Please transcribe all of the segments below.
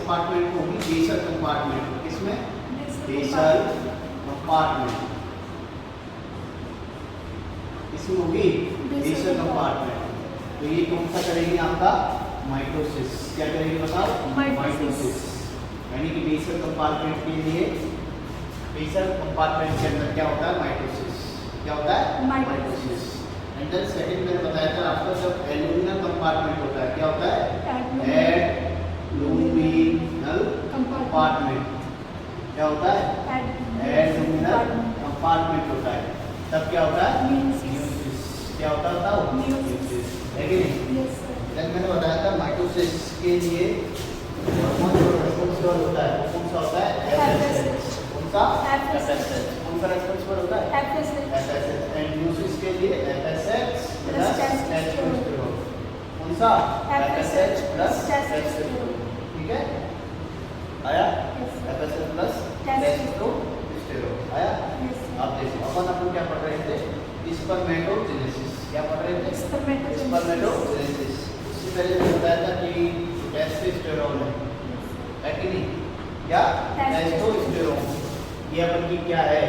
Compartment होगी basal compartment. किसमें? Basal compartment. इसमें होगी बेसल कंपार्टमेंट। तो ये कौन सा करेगी आपका? माइटोसिस। क्या करेगी बताओ? माइटोसिस। यानी कि बेसल कंपार्टमेंट के लिए, बेसल कंपार्टमेंट के अंदर क्या होता है? माइटोसिस। क्या होता है? माइटोसिस। एंड देन सेकंड मैंने बताया था आपका, जब एल्यूमिनल कंपार्टमेंट होता है, क्या होता है? एल्यूमिनल कंपार्टमेंट। क्या होता है? एल्यूमिनल कंपार्टमेंट होता है, तब क्या होता है? मियोसिस। क्या होता है बताओ? मियोसिस। है कि नहीं? देन मैंने बताया था माइटोसिस के लिए हार्मोन जो रिस्पांसिबल होता है वो कौन सा होता है? एफएसएच। कौन सा? एफएसएच। कौन सा रिस्पांसिबल होता है? एफएसएच। एंड मियोसिस के लिए एफएसएच प्लस टेस्टोस्टेरोन। कौन सा? FSH plus testosterone. ठीक है, आया? एफएसएच प्लस टेस्टोस्टेरोन आया? अब देखो अपन क्या पढ़ रहे थे? स्पर्मेटोजेनेसिस। क्या पढ़ रहे थे? स्पर्मेटोजेनेसिस। उससे पहले मैंने बताया था कि टेस्टोस्टेरोन है कि नहीं? क्या? टेस्टोस्टेरोन। ये अपन की क्या है?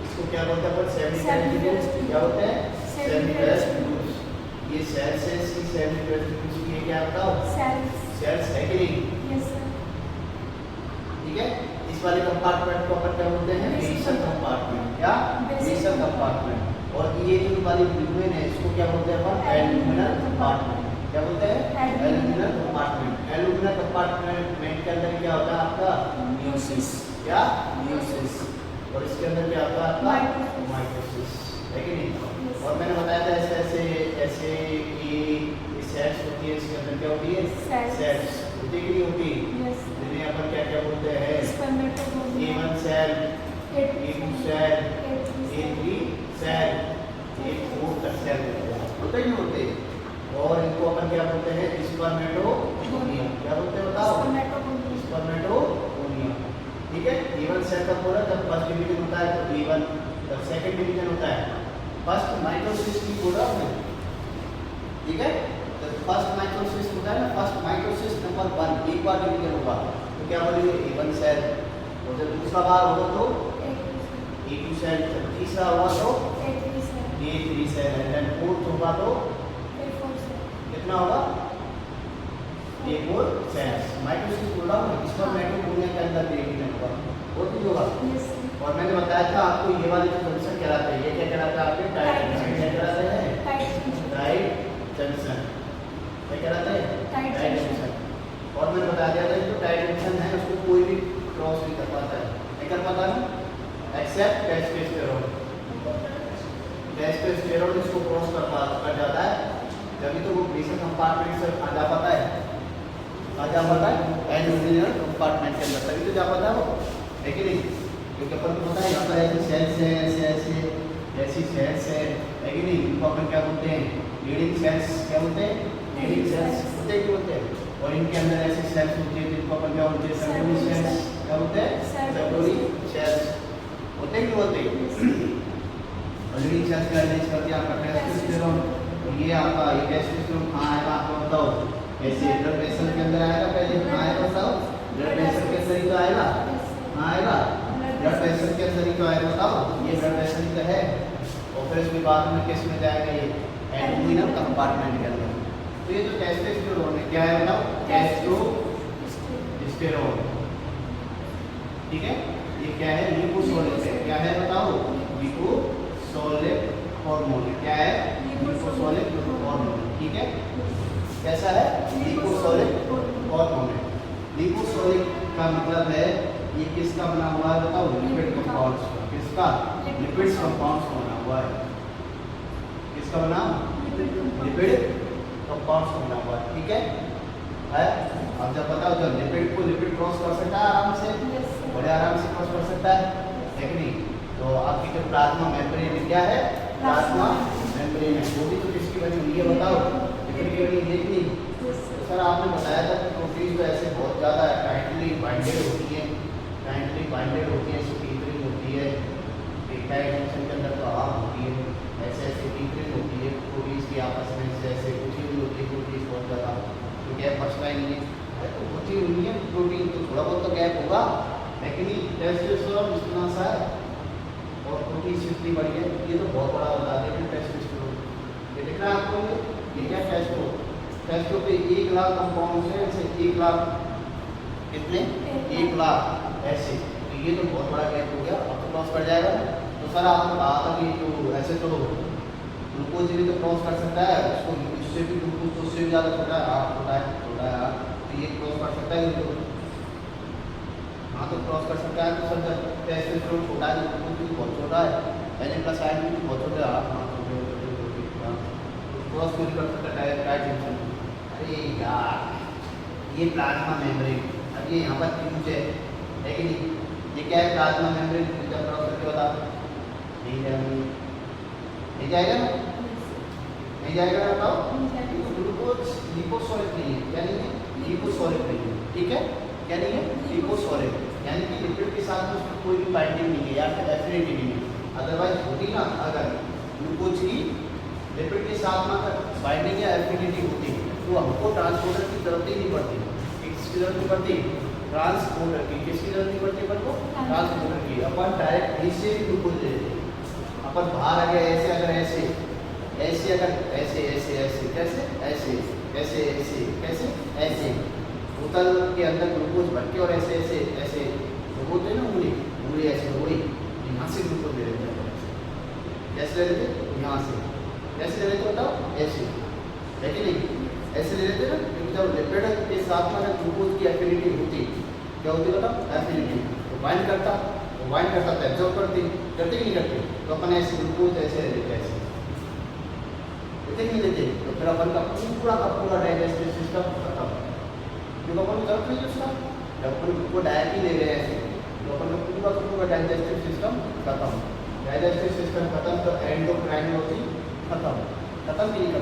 इसको क्या बोलते हैं अपन? Seminiferous tubes. क्या होते हैं? Seminiferous tubes. ये सेल्स है, इसकी सेमिनिफरस ट्यूब्स की क्या बताओ? सेल्स है कि नहीं? ठीक है, इस वाले कंपार्टमेंट को अपन क्या बोलते हैं? Basal compartment. क्या? Basal compartment. और ये जो वाली ल्यूमेन है इसको क्या बोलते हैं अपन? एल्यूमिनल कंपार्टमेंट। क्या बोलते हैं? एल्यूमिनल कंपार्टमेंट। एल्यूमिनल कंपार्टमेंट के अंदर क्या होता है आपका? मियोसिस। क्या? मियोसिस। और इसके अंदर क्या होता है आपका? माइटोसिस। है कि नहीं? और मैंने बताया था ऐसे ऐसे ये सेल्स होती है, इसके अंदर क्या होती है? सेल्स होती है कि नहीं होती? जिन्हें अपन क्या क्या बोलते हैं? A1 cell, A2 cell, A3 cell, A4 तक सेल होते ही होते। और इनको अपन क्या बोलते हैं? स्पर्मेटोगोनिया। क्या बोलते हैं बताओ? स्पर्मेटोगोनिया। ठीक है, A1 सेल का पूरा जब फर्स्ट डिवीजन होता है तो A1, जब सेकंड डिवीजन होता है फर्स्ट माइटोसिस की पूरा में। ठीक है, तो फर्स्ट माइटोसिस होता है ना, फर्स्ट माइटोसिस नंबर 1 एक बार डिवीजन होगा तो क्या बोलेंगे? A1 cell. और जब दूसरा बार होगा तो A2 सेल। जब तीसरा होगा तो A3 सेल। एंड फोर्थ होगा तो कितना होगा? A4 sales. माइटोसिस बोल रहा हूँ, स्पर्मेटोगोनिया के अंदर डिवीजन होगा, वो भी होगा। और मैंने बताया था आपको ये वाले जो जंक्शन कहलाते हैं, ये क्या कहलाता है आपके? Tight junction. क्या कहलाते हैं? Tight junction. क्या कहलाते हैं? Tight junction. और मैंने बता दिया था जो टाइट जंक्शन है उसको कोई भी क्रॉस नहीं कर पाता है, नहीं कर पाता है, एक्सेप्ट टेस्टोस्टेरोन। टेस्टोस्टेरोन इसको क्रॉस कर जाता है, जब तो वो बेसल कंपार्टमेंट से आ जा पाता है। आ जा पाता है एल्यूमिनल कंपार्टमेंट के अंदर, तभी तो जा पाता है वो, है कि नहीं? क्योंकि अपन को पता है यहाँ पर ऐसी सेल्स है, ऐसी सेल्स है कि नहीं? इनको अपन क्या बोलते हैं? Leydig cells. क्या बोलते हैं? लीडिंग सेल्स होते हैं, बोलते हैं। और इनके अंदर ऐसी सेल्स होती है जिनको अपन क्या बोलते हैं? सेक्टोरी सेल्स। क्या बोलते हैं? सेक्टोरी सेल्स होते हैं कि बोलते हैं? और लीडिंग सेल्स का अरेंज करके आपका टेस्टोस्टेरोन। और ये आपका ये टेस्टोस्टेरोन कहाँ आएगा आपको बताओ? ऐसे ब्लड वेसल के अंदर आएगा, पहले कहाँ आएगा बताओ? ब्लड वेसल के अंदर ही तो आएगा। कहाँ आएगा? ब्लड वेसल के अंदर ही तो आएगा, बताओ? ये ब्लड वेसल ही तो है। और फिर उसके बाद में किस में जाएगा? ये एल्यूमिनियम कंपार्टमेंट के अंदर। तो ये जो टेस्टोस्टेरोन है क्या है बताओ? टेस्टोस्टेरोन। ठीक है, ये क्या है? लिपोसोलिक है। क्या है बताओ? लिपोसोलिक हार्मोन। क्या है? लिपोसोलिक हार्मोन। ठीक है, कैसा है? लिपोसोलिक हार्मोन है। लिपोसोलिक का मतलब है ये किसका बना हुआ है बताओ? लिपिड कंपाउंड्स का। किसका? लिपिड कंपाउंड्स का बना हुआ है। किसका बना? लिपिड कंपाउंड्स का बना हुआ है। ठीक है, अब जब बताओ जब लिपिड को लिपिड क्रॉस कर सकता है आराम से, बड़े आराम से क्रॉस कर सकता है कि नहीं? तो आपकी जो प्लाज्मा मेम्ब्रेन क्या है? प्लाज्मा मेम्ब्रेन है, वो भी तो किसकी बनी हुई है बताओ? लिपिड की बनी है कि नहीं? तो सर आपने बताया था कि प्रोटीन तो ऐसे बहुत ज़्यादा टाइटली बाइंडेड होती है, टाइटली बाइंडेड होती है, टिंकरिंग होती है, टाइट जंक्शन के अंदर तो आम होती है, ऐसे ऐसे टिंकरिंग होती है प्रोटीन्स की आपस में, ऐसे ऐसे कुछ भी होती है प्रोटीन्स बहुत ज़्यादा, तो क्या फर्स्ट लाइन ये तो होती नहीं है प्रोटीन, तो थोड़ा बहुत तो गैप होगा, लेकिन टेस्टोस्टेरोन इतना सा है और प्रोटीन इतनी बड़ी है, ये तो बहुत बड़ा बता दें टेस्टोस्टेरोन। ये दिख रहा है आपको, ये क्या टेस्टो, टेस्टो पे 1 लाख कंपाउंड है, ऐसे 1 लाख कितने 1 लाख ऐसे, तो ये तो बहुत बड़ा गैप हो गया, अब तो क्रॉस कर जाएगा। तो सर आपने कहा था कि जो ऐसे तो ग्लूकोज भी तो क्रॉस कर सकता है, उसको इससे भी ग्लूकोज तो उससे भी ज़्यादा छोटा है, छोटा है छोटा है, तो ये क्रॉस कर सकता है ग्लूकोज, हाँ तो क्रॉस कर सकता है। तो सर टेस्टोस्टेरोन छोटा है, ग्लूकोज भी बहुत छोटा है, NH+ भी बहुत छोटा है, हाँ क्रॉस क्यों कर सकता है डायरेक्ट जंक्शन। अरे यार ये प्लाज्मा मेम्ब्रेन, अब ये यहाँ पर फ्यूज है कि नहीं, ये क्या है प्लाज्मा मेम्ब्रेन, जब क्रॉस करके बता नहीं जाएगा, नहीं जाएगा ना, नहीं जाएगा ना, बताओ। ग्लूकोज लिपोसोलिक नहीं है, क्या नहीं है, लिपोसोलिक नहीं है, ठीक है, क्या नहीं है, लिपोसोलिक, यानी कि लिपिड के साथ उसमें कोई भी बाइंडिंग नहीं है या फिर एफिनिटी नहीं है, अदरवाइज होती ना, अगर ग्लूकोज की लिपिड के साथ में अगर बाइंडिंग या एफिनिटी होती तो हमको ट्रांसपोर्टर की जरूरत ही नहीं पड़ती, किसकी जरूरत नहीं पड़ती, ट्रांसपोर्टर की, किसकी जरूरत नहीं पड़ती अपन को, ट्रांसपोर्टर की, अपन डायरेक्ट कहीं से भी ग्लूकोज ले लेते, अपन बाहर आ गए ऐसे, अगर ऐसे ऐसे, अगर ऐसे ऐसे ऐसे कैसे ऐसे ऐसे ऐसे कैसे ऐसे बोतल के अंदर ग्लूकोज भर के और ऐसे ऐसे ऐसे तो बोलते हैं ना, उंगली ऐसे वही यहाँ से ग्लूकोज ले लेते हैं, कैसे ले लेते, यहाँ से कैसे ले लेते बताओ, ऐसे, लेकिन नहीं ऐसे ले लेते ना, क्योंकि जब लिपिड के साथ में अगर ग्लूकोज की एफिनिटी होती, क्या होती बताओ, एफिनिटी, तो बाइंड करता, तो बाइंड करता तो एब्जॉर्ब करती कि नहीं करती, तो अपन ऐसे ग्लूकोज ऐसे ले लेते, ऐसे लेते नहीं लेते, तो फिर अपन का पूरा डाइजेस्टिव सिस्टम खत्म, क्योंकि अपन को जरूरत नहीं उसका, जब अपन को डायरेक्ट ही ले रहे हैं ऐसे, तो अपन का पूरा डाइजेस्टिव सिस्टम खत्म, डाइजेस्टिव सिस्टम खत्म तो एंडोक्राइन होती खत्म, खत्म कि नहीं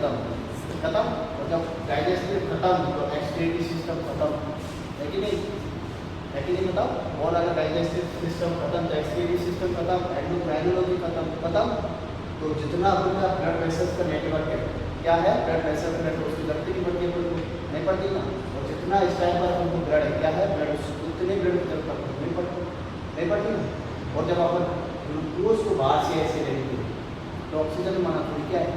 खत्म, और जब डाइजेस्टिव खत्म तो एक्सक्रीटरी सिस्टम खत्म, है कि नहीं बताओ, और अगर डाइजेस्टिव सिस्टम खत्म तो एक्सक्रीटरी सिस्टम खत्म, एंडोक्राइनोलॉजी खत्म, तो जितना अपना ब्लड वेसल्स का नेटवर्क है, क्या है ब्लड वेसल्स का नेटवर्क, उसकी जरूरत नहीं पड़ती है, नहीं पड़ती ना, और जितना इस टाइम पर हमको ब्लड है, क्या है ब्लड, उतने ब्लड की जरूरत नहीं पड़ती ना, और जब अपन ग्लूकोज को बाहर से ऐसे ले लेते तो ऑक्सीजन माना थोड़ी क्या है,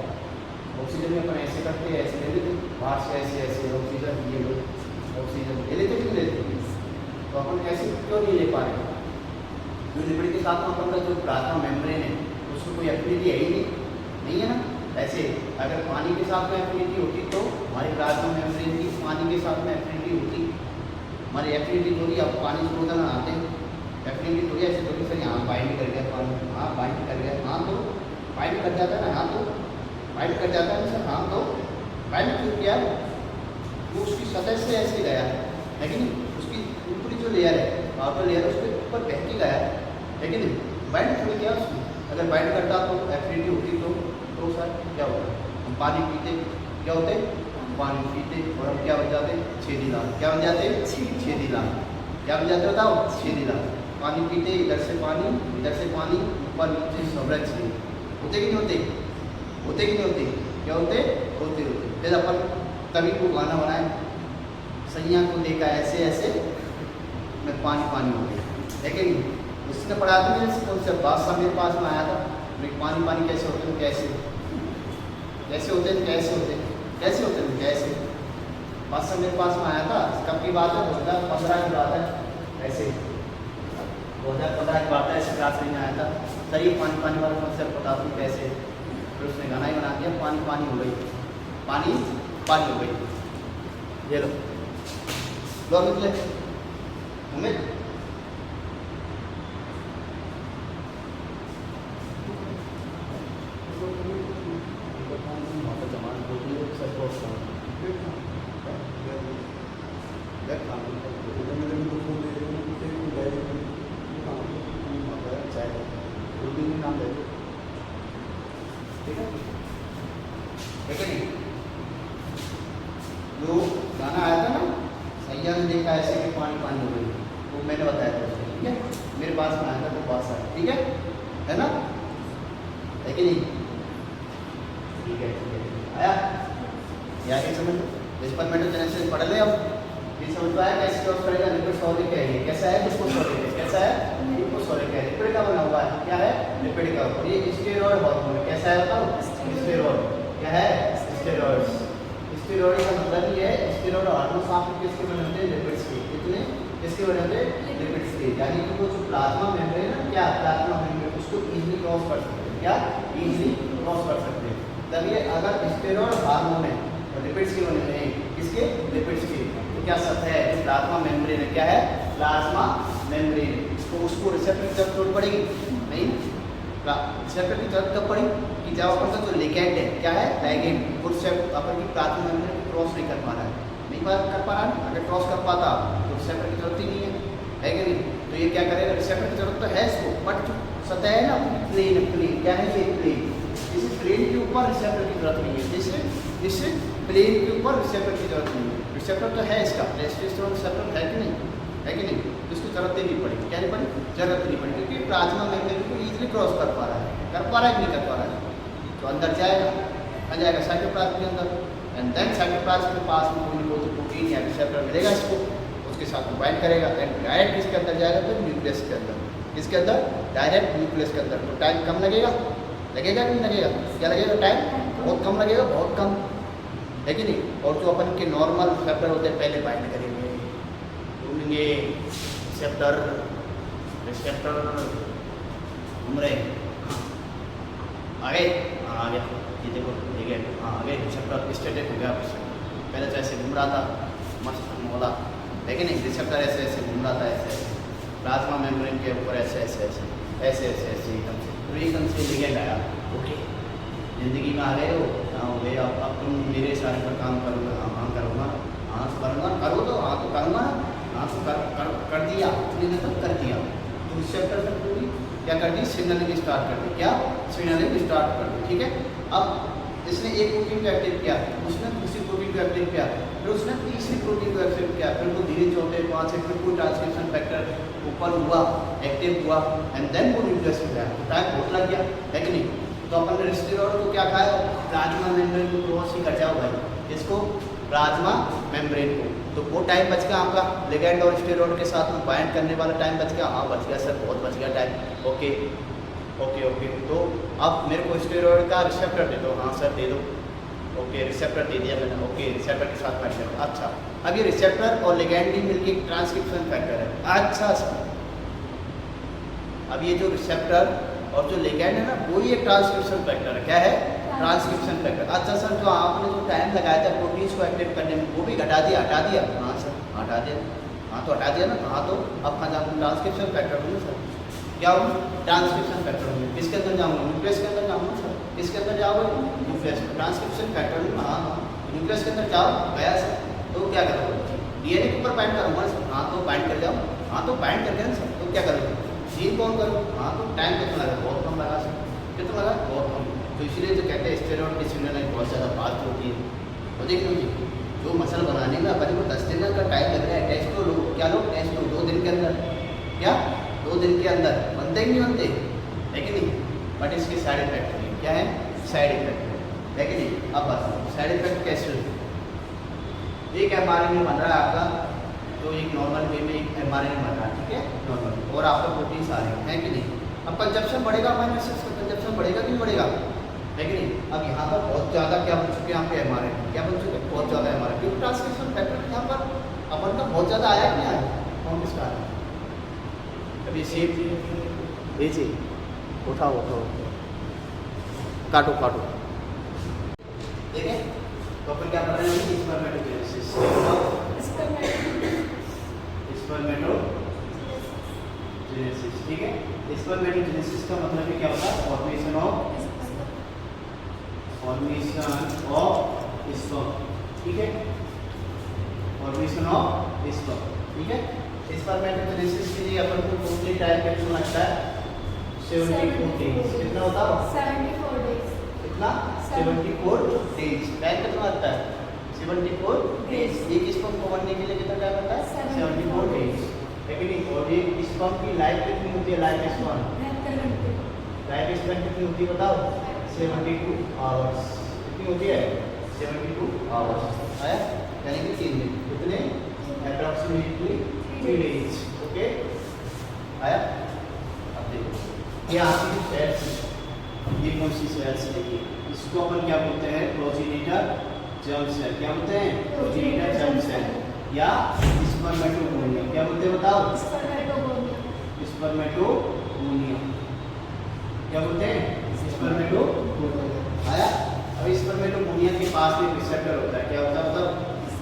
ऑक्सीजन में अपन ऐसे करते हैं, ऐसे ले लेते, बाहर से ऐसे ऐसे ऑक्सीजन, ये लोग ऑक्सीजन ले लेते क्यों लेते, तो अपन ऐसे क्यों नहीं ले पा रहे, जो लिपिड के साथ में अपन का जो प्लाज्मा मेम्ब्रेन है उसमें कोई एफिनिटी है ही नहीं है ना, ऐसे अगर पानी के साथ में एफिनिटी होती तो हमारी प्लाज्मा मेम्ब्रेन की पानी के साथ में एफिनिटी होती, हमारी एफिनिटी थोड़ी, अब पानी से रोजाना आते हैं, एफिनिटी थोड़ी ऐसे थोड़ी सर यहाँ बाइंड कर गया पानी, हाँ बाइंड कर गया, हाँ तो बाइंड कर जाता है ना, हाँ तो बाइंड कर जाता है सर, हाँ तो बाइंड क्यों किया, वो उसकी सतह से ऐसे गया, लेकिन उसकी ऊपरी जो लेयर है, आउटर लेयर उसके ऊपर बह के गया, लेकिन बाइंड थोड़ी किया उसने, अगर बाइंड करता तो एफिनिटी होती तो सर क्या होता, हम पानी पीते, क्या होते पानी पीते, और हम क्या बन जाते, छेदीला, क्या बन जाते, छेदीला, क्या बन जाते बताओ, छेदीला, पानी पीते, इधर से पानी ऊपर नीचे सबरत छे, होते कि नहीं होते, होते कि नहीं होते, क्या होते, फिर अपन तभी को गाना बनाए, सैया को देखा ऐसे ऐसे मैं पानी हो गया, लेकिन उसने पढ़ा था मेरे से बादशाह मेरे पास में आया था, पानी कैसे होते हैं, कैसे होते हैं, बादशाह मेरे पास में आया था, कब की बात है, 2015 की बात है, ऐसे 2015 की बात है, ऐसे क्लास में आया था, सर ये पानी वाला कॉन्सेप्ट बता दूँ कैसे, फिर उसने गाना ही बना दिया, पानी हो गई, पानी हो गई, ये लो निकले हमें नाम दे, ठीक है, जो गाना आया था ना, सैया ने देखा ऐसे कि पानी हो गई, वो मैंने बताया था, ठीक है, मेरे पास में आया था, तो पास आया, ठीक है ना, है कि नहीं, ठीक है, आया, या क्या समझ, रिस्पॉन्मेंटल जेनेसिस पढ़ ले अब। ये समझ में आया कैसे क्रॉस करेगा? लिपिड सॉलिड है ये, कैसा है? लिपोसॉलिड है, कैसा है? लिपोसॉलिड है, लिपिड का बना हुआ है, क्या है? लिपिड का। और ये स्टेरॉइड हार्मोन है, कैसा है बताओ? स्टेरॉइड, क्या है? स्टेरॉइड्स। स्टेरॉइड का मतलब ये है, स्टेरॉइड हार्मोन आपके किसके बने होते हैं? लिपिड्स के। कितने? किसके बने होते हैं? लिपिड्स के। यानी कि वो जो प्लाज्मा मेम्ब्रेन है, क्या प्लाज्मा मेम्ब्रेन, उसको इजीली क्रॉस कर सकते हैं, क्या इजीली क्रॉस कर सकते हैं। तब ये अगर स्टेरॉइड हार्मोन है और लिपिड्स के बने हुए हैं, किसके? लिपिड्स के, तो क्या सतह है जो प्लाज्मा मेम्ब्रेन है, क्या है? Plasma membrane. तो उसको रिसेप्टर की जरूरत पड़ेगी नहीं, रिसेप्टर की जरूरत कब पड़ी? कि जब अपन का जो लिगैंड है, क्या है? लिगैंड, वो रिसेप्टर अपन की प्लाज्मा मेम्ब्रेन को क्रॉस नहीं कर पा रहा है, नहीं कर पा रहा है। अगर क्रॉस कर पाता तो रिसेप्टर की जरूरत ही नहीं है कि नहीं? तो ये क्या करेगा? रिसेप्टर की जरूरत तो है इसको, बट जो सतह है ना, प्लेन, प्लेन क्या है? ये प्लेन, इस प्लेन के ऊपर रिसेप्टर की जरूरत नहीं है। इस प्लेन के ऊपर रिसेप्टर की जरूरत नहीं है। रिसेप्टर तो है इसका, टेस्टोस्टेरोन रिसेप्टर है कि नहीं? है कि नहीं? तो इसको जरूरत ही नहीं पड़ी, क्या नहीं पड़ी? जरूरत नहीं पड़ी, क्योंकि प्लाज्मा मेम्ब्रेन को इजीली क्रॉस कर पा रहा है, कर पा रहा है कि नहीं कर पा रहा है? तो अंदर जाएगा, आ जाएगा साइटोप्लाज्म के अंदर, एंड देन साइटोप्लाज्म के पास में कोई प्रोटीन या रिसेप्टर मिलेगा इसको, उसके साथ में बाइंड करेगा, एंड डायरेक्ट किसके अंदर जाएगा? तो न्यूक्लियस के अंदर। किसके अंदर? डायरेक्ट न्यूक्लियस के अंदर। तो टाइम कम लगेगा, लगेगा कि नहीं लगेगा? क्या लगेगा? टाइम बहुत कम लगेगा, बहुत कम, है कि नहीं? और जो अपन के नॉर्मल रिसेप्टर होते हैं, पहले बाइंड करेंगे, ढूंढेंगे रिसेप्टर, रिसेप्टर घूम रहे आगे, हाँ आ गया, ये देखो ठीक है, हाँ आ गए रिसेप्टर, स्टेटिक हो गया। पहले तो ऐसे घूम रहा था, मस्त मोला, लेकिन नहीं, रिसेप्टर ऐसे ऐसे घूम रहा था, ऐसे ऐसे प्लाज्मा मेम्ब्रेन के ऊपर ऐसे ऐसे ऐसे ऐसे ऐसे ऐसे एकदम से, तो एकदम से लिगेंड आया। ओके, जिंदगी में आ गए हो, हाँ हो गए, अब तुम मेरे इशारे पर काम करोगे, हाँ हाँ करूँगा, हाँ करूँगा, करो तो हाँ तो करूँगा, हाँ तो कर दिया, उसने तब कर दिया। तो रिसेप्टर पर पूरी क्या कर दी? सिग्नलिंग स्टार्ट कर दी, क्या? सिग्नलिंग स्टार्ट कर दी, ठीक है। अब इसने एक प्रोटीन को एक्टिव किया, उसने दूसरी प्रोटीन को एक्टिव किया, फिर उसने तीसरी प्रोटीन को एक्टिव किया, फिर वो धीरे चौथे पाँच से फिर कोई ट्रांसक्रिप्शन फैक्टर ऊपर हुआ, एक्टिव हुआ, एंड देन वो न्यूक्लियस में गया। टाइम बहुत लग गया, है कि नहीं? तो अपन ने स्टेरॉइड को क्या खाया? प्लाज्मा मेम्ब्रेन को क्रॉस ही कर जाओ भाई, इसको प्लाज्मा मेम्ब्रेन को। तो वो टाइम बच गया आपका, लिगैंड और स्टेरॉइड के साथ में बाइंड करने वाला टाइम बच गया। हाँ बच गया सर, बहुत बच गया टाइम। ओके ओके ओके, तो अब मेरे को स्टेरॉइड का रिसेप्टर दे दो। हाँ सर दे दो। ओके रिसेप्टर दे दिया मैंने। ओके रिसेप्टर के साथ बाइंड। अच्छा, अब ये रिसेप्टर और लिगैंड ही मिलके ट्रांसक्रिप्शन फैक्टर है। अच्छा सर, अब ये जो रिसेप्टर और जो लिगैंड है ना, वो ही एक ट्रांसक्रिप्शन फैक्टर है। क्या है? Transcription factor. अच्छा सर, जो आपने जो टाइम लगाया था प्रोटीन्स को एक्टिव करने में, वो भी घटा दिया? हटा दिया? हाँ सर हटा दिया। हाँ तो हटा दिया ना। हाँ तो अब कहाँ जाऊँगा? ट्रांसक्रिप्शन फैक्टर होंगे सर। क्या होंगे? ट्रांसक्रिप्शन फैक्टर होंगे। किसके अंदर जाऊँगा? न्यूक्लियस के अंदर जाऊँगा सर। किसके अंदर जाओगे? न्यूक्लियस। ट्रांसक्रिप्शन फैक्टर होंगे। हाँ हाँ, न्यूक्लियस के अंदर जाओ, गया सर। तो क्या करोगे? डीएनए के ऊपर बाइंड करूँगा सर। हाँ तो बाइंड कर जाओ। हाँ तो बाइंड कर गया सर। तो क्या करोगे? जीन कौन करो? हाँ तो टाइम कितना लगा? बहुत कम लगा सर। कितना लगा? बहुत कम। तो इसलिए जो कहते हैं स्टेरॉइड की सिग्नलिंग बहुत ज़्यादा फास्ट होती है। और देख लीजिए, जो मसल बनाने में अपन को 10 दिन का टाइम लग रहा है, टेस्ट लो, क्या लो? टेस्ट लो 2 दिन के अंदर। क्या? 2 दिन के अंदर बनते ही नहीं बनते, है कि नहीं? बट इसके साइड इफेक्ट नहीं। क्या है? साइड इफेक्ट है कि नहीं? अब बताओ साइड इफेक्ट कैसे हो? एक एमआरएनए बन रहा है आपका, तो एक नॉर्मल वे में एक एमआरएनए बन रहा है, ठीक है, नॉर्मल, और आपका प्रोटीन्स आ रहे हैं कि नहीं? अब कंजप्शन बढ़ेगा, अमाइनो एसिड्स का कंजप्शन बढ़ेगा कि नहीं बढ़ेगा? है कि नहीं? अब यहाँ पर बहुत ज़्यादा क्या बन चुके हैं? यहाँ पे एमआरएनए क्या बन चुके हैं? बहुत ज़्यादा एमआरएनए, क्योंकि ट्रांसक्रिप्शन फैक्टर यहाँ पर अपन का बहुत ज़्यादा आया कि नहीं आया? कौन किसका आया? अभी सेब भेजिए, उठाओ उठाओ, काटो काटो, ठीक है। तो अपन क्या कर रहे हैं? स्पर्मेटोजेनेसिस। स्पर्मेटोजेनेसिस, ठीक है। स्पर्मेटोजेनेसिस का मतलब क्या होता है? फॉर्मेशन ऑफ स्पर्म, ठीक है। फॉर्मेशन ऑफ स्पर्म, ठीक है। स्पर्मेटोजेनेसिस के लिए अपन को टोटली टाइम कितना लगता है? 74 डेज। कितना होता है? 74 डेज। कितना? 74 डेज। टाइम कितना लगता है? 74 डेज। एक स्पर्म को बनने के लिए कितना टाइम लगता है? 74 डेज, है कि नहीं? और एक स्पर्म की लाइफ कितनी होती है? लाइफ स्पैन कितनी होती है बताओ? 72 आवर्स। कितनी होती है? 72 आवर्स। है यानी कि 3 दिन। कितने? 3 days. ओके, आया? अब देखो ये आपकी सेल्स, ये कौन सी सेल्स है? ये इसको अपन क्या बोलते हैं? Progenitor germ cell. क्या बोलते हैं? प्रोजेनिटर जर्म सेल या स्पर्मेटोगोनियम। क्या बोलते हैं बताओ? स्पर्मेटोगोनियम। क्या बोलते हैं? स्पर्मेटोगोनियम। आया? अब स्पर्मेटोगोनियम के पास में रिसेप्टर होता है। क्या होता है बताओ?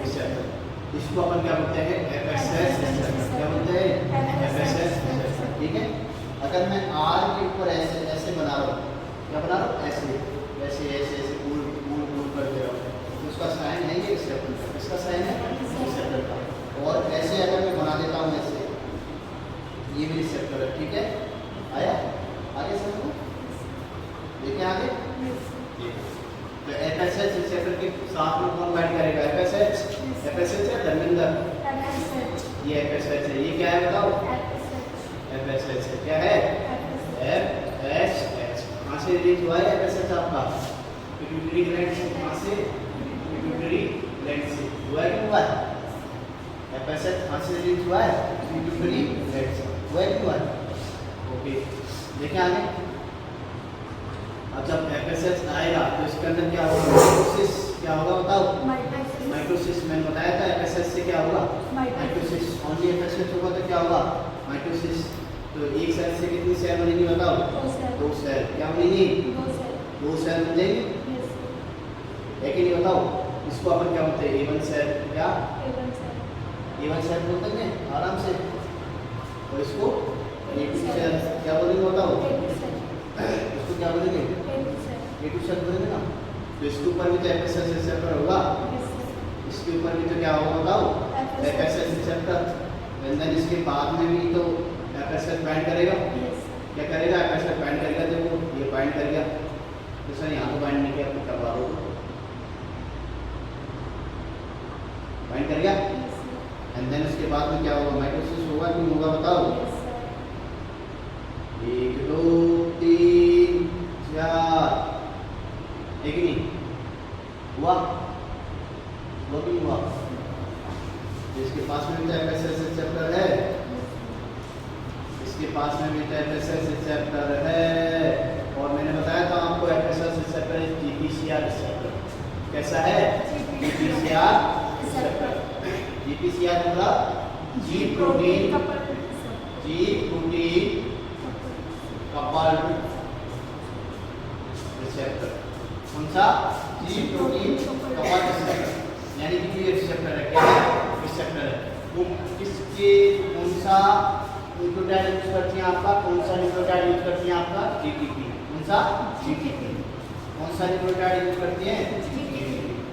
रिसेप्टर। इसको अपन क्या बोलते हैं? FSS receptor. क्या बोलते हैं? FSS receptor. ठीक है, अगर मैं आर के ऊपर ऐसे ऐसे बना रहा हूँ, क्या बना रहा हूँ? ऐसे ऐसे ऐसे ऐसे गोल गोल गोल कर दे रहा हूँ, तो उसका साइन है ये रिसेप्टर का। इसका साइन है रिसेप्टर का। और ऐसे अगर मैं बना देता हूँ ऐसे, ये भी रिसेप्टर है। ठीक है, आया? आगे समझो, देखिए आगे। तो एफएसएच रिसेप्टर के साथ में कौन बाइंड करेगा? एफएसएच। एफएसएच है धर्मेंद्र, ये एफएसएच है। ये क्या है बताओ? एफएसएच है। क्या है? एफएसएच। कहाँ से रिलीज हुआ है एफएसएच आपका? पिट्यूटरी ग्लैंड से। कहाँ से? पिट्यूटरी ग्लैंड से। हुआ है कि हुआ है? एफएसएच कहाँ से रिलीज हुआ है? पिट्यूटरी ग्लैंड से। हुआ है कि हुआ है? ओके, देखिए आगे। अब जब एफएसएच आएगा तो इसके अंदर क्या होगा? माइटोसिस। क्या होगा बताओ? माइटोसिस। मैंने बताया था एफएसएच से क्या होगा? माइटोसिस। ओनली एफएसएच होगा तो क्या होगा? माइटोसिस। तो एक सेल से कितनी सेल बनेगी बताओ? 2 सेल। क्या बनेगी? 2 सेल बन जाएगी। है कि नहीं बताओ? इसको अपन क्या बोलते हैं? A1 cell. क्या? A1 सेल बोलते हैं आराम से। और इसको A2 सेल क्या बोलेंगे बताओ? इसको क्या बोलेंगे? A2 सेल बोलेंगे ना। तो इसके ऊपर भी तो एफएसएच रिसेप्टर होगा। इसके ऊपर भी तो क्या होगा बताओ? FSH receptor. देन इसके बाद में भी तो एफएसएच बाइंड करेगा। क्या करेगा? एफएसएच बाइंड करेगा। देखो ये बाइंड कर गया, तो सर यहाँ तो बाइंड नहीं किया, तो करवा दो। बाइंड कर गया। एंड देन उसके बाद में क्या होगा? माइटोसिस होगा कि नहीं होगा बताओ? 1 2 3 4, एक नहीं हुआ? वो भी हुआ। इसके पास में भी तो एफएसएच रिसेप्टर है। इसके पास में भी तो एफएसएच रिसेप्टर है। और मैंने बताया था आपको एफएसएच रिसेप्टर जीपीसीआर रिसेप्टर। कैसा है? GPCR receptor. जीपीसीआर मतलब जी प्रोटीन कपल्ड रिसेप्टर। कौन सा? जी प्रोटीन कपल्ड रिसेप्टर। यानी कि ये रिसेप्टर है। क्या है? रिसेप्टर है। वो किसके कौन सा न्यूक्लियोटाइड यूज करती है आपका? कौन सा न्यूक्लियोटाइड यूज करती है आपका? जीटीपी। कौन सा? जीटीपी। कौन सा न्यूक्लियोटाइड यूज करती है? जीटीपी।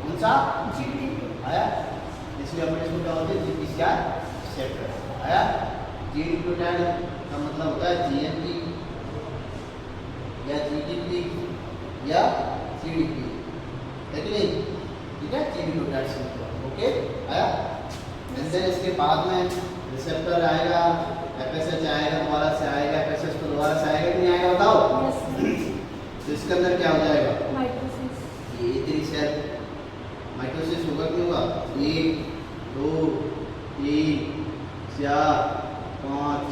कौन सा? जीटीपी। आया? इसलिए अपन इसको क्या बोलते हैं? GPCR receptor. आया? जी न्यूक्लियोटाइड का मतलब होता है जीएनपी या जीटीपी या सीडीपी। है कि नहीं? ठीक है, जी न्यूक्लियोटाइड से मतलब। ओके, आया? एंड देन इसके बाद में रिसेप्टर आएगा, एफएसएच आएगा, दोबारा से आएगा, एफएसएच तो दोबारा से आएगा कि नहीं आएगा बताओ? तो इसके अंदर क्या हो जाएगा? माइटोसिस। ये 3 सेल माइटोसिस होगा कि होगा? 1 2 3 4 5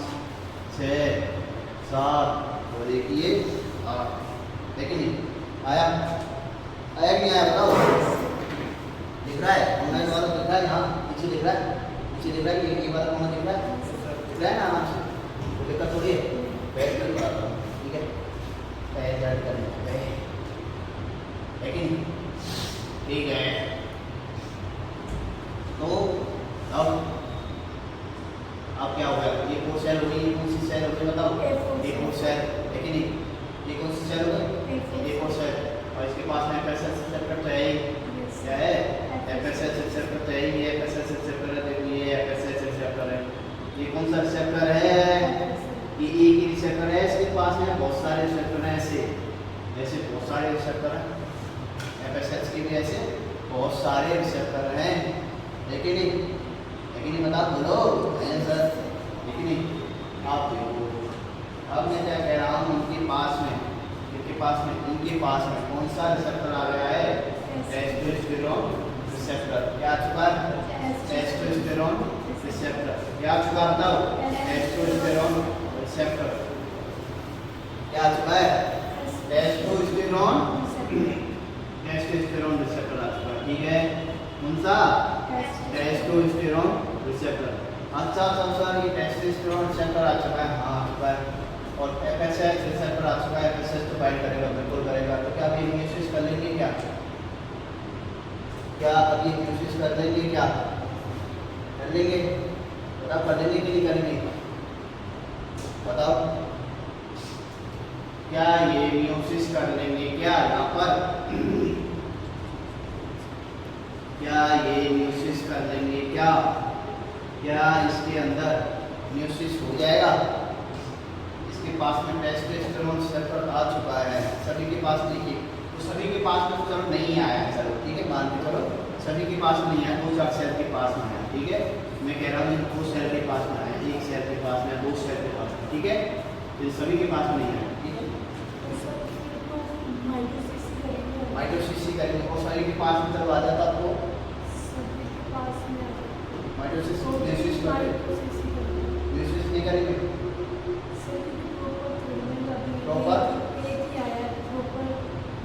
6 7 और एक ये 8। है कि नहीं? आया? आया कि नहीं आया बताओ? दिख रहा है? ऑनलाइन वाला दिख रहा है? यहाँ पीछे दिख रहा है? पीछे दिख रहा है कि ये वाला कौन दिख रहा है? दिख रहा है ना आराम से? तो दिक्कत थोड़ी है। बैठ कर बताता हूँ। ठीक है, पैर जाट करने है कि नहीं? ठीक है, तो अब क्या होगा? ये 4 सेल हो गई। ये कौन सी सेल हो गई बताओ? A4 cell. है कि नहीं? ये कौन सी सेल हो गई? A4 cell. और इसके पास में एफएसएच रिसेप्टर तो है ही। क्या है? एफएसएच रिसेप्टर तो है ही। एफएसएच रिसेप्टर है। देखो ये एफएसएच रिसेप्टर है। ये कौन सा रिसेप्टर है? ये एक ही रिसेप्टर है। इसके पास में बहुत सारे रिसेप्टर हैं। ऐसे बहुत सारे रिसेप्टर हैं। एफएसएच के भी ऐसे बहुत सारे रिसेप्टर हैं। है कि नहीं? है कि नहीं? बता बोलो आंसर। है कि नहीं? आप देखो, अब मैं क्या कह रहा हूँ? इनके पास में कौन सा रिसेप्टर आ गया है? Testosterone receptor. क्या आ चुका है? Testosterone receptor. क्या आ चुका बताओ? Testosterone receptor. क्या आ चुका है? टेस्टोस्टेरोन टेस्टोस्टेरोन रिसेप्टर आ चुका है। ठीक है, कौन सा? Testosterone receptor. अच्छा सर ये टेस्टोस्टेरोन रिसेप्टर आ चुका है। हाँ आ चुका है। और एफएसएच रिसेप्टर आ चुका है। एफएसएच तो बाइंड करेगा, बिल्कुल करेगा। तो क्या अभी म्यूसिस कर लेंगे क्या? क्या अभी म्यूसिस कर लेंगे क्या? कर लेंगे? बताओ कर लेंगे कि नहीं करेंगे? बताओ क्या ये म्यूसिस कर लेंगे क्या यहाँ पर? क्या ये म्यूसिस कर लेंगे क्या? क्या इसके अंदर म्यूसिस हो जाएगा? इसके पास में टेस्टोस्टेरोन रिसेप्टर आ चुका है। सभी के पास देखिए, तो सभी के पास में तो चलो नहीं आया है, चलो ठीक है मान के चलो सभी के पास नहीं है, 2-4 सेल के पास में है। ठीक है, मैं कह रहा हूँ 2 सेल के पास में है, 1 सेल के पास में, 2 सेल के पास में। ठीक है, तो सभी के पास में नहीं है। ठीक है, माइटोसिस करेंगे और सभी के पास में चलो आ जाता आपको माइटोसिस नहीं करेंगे प्रॉपर।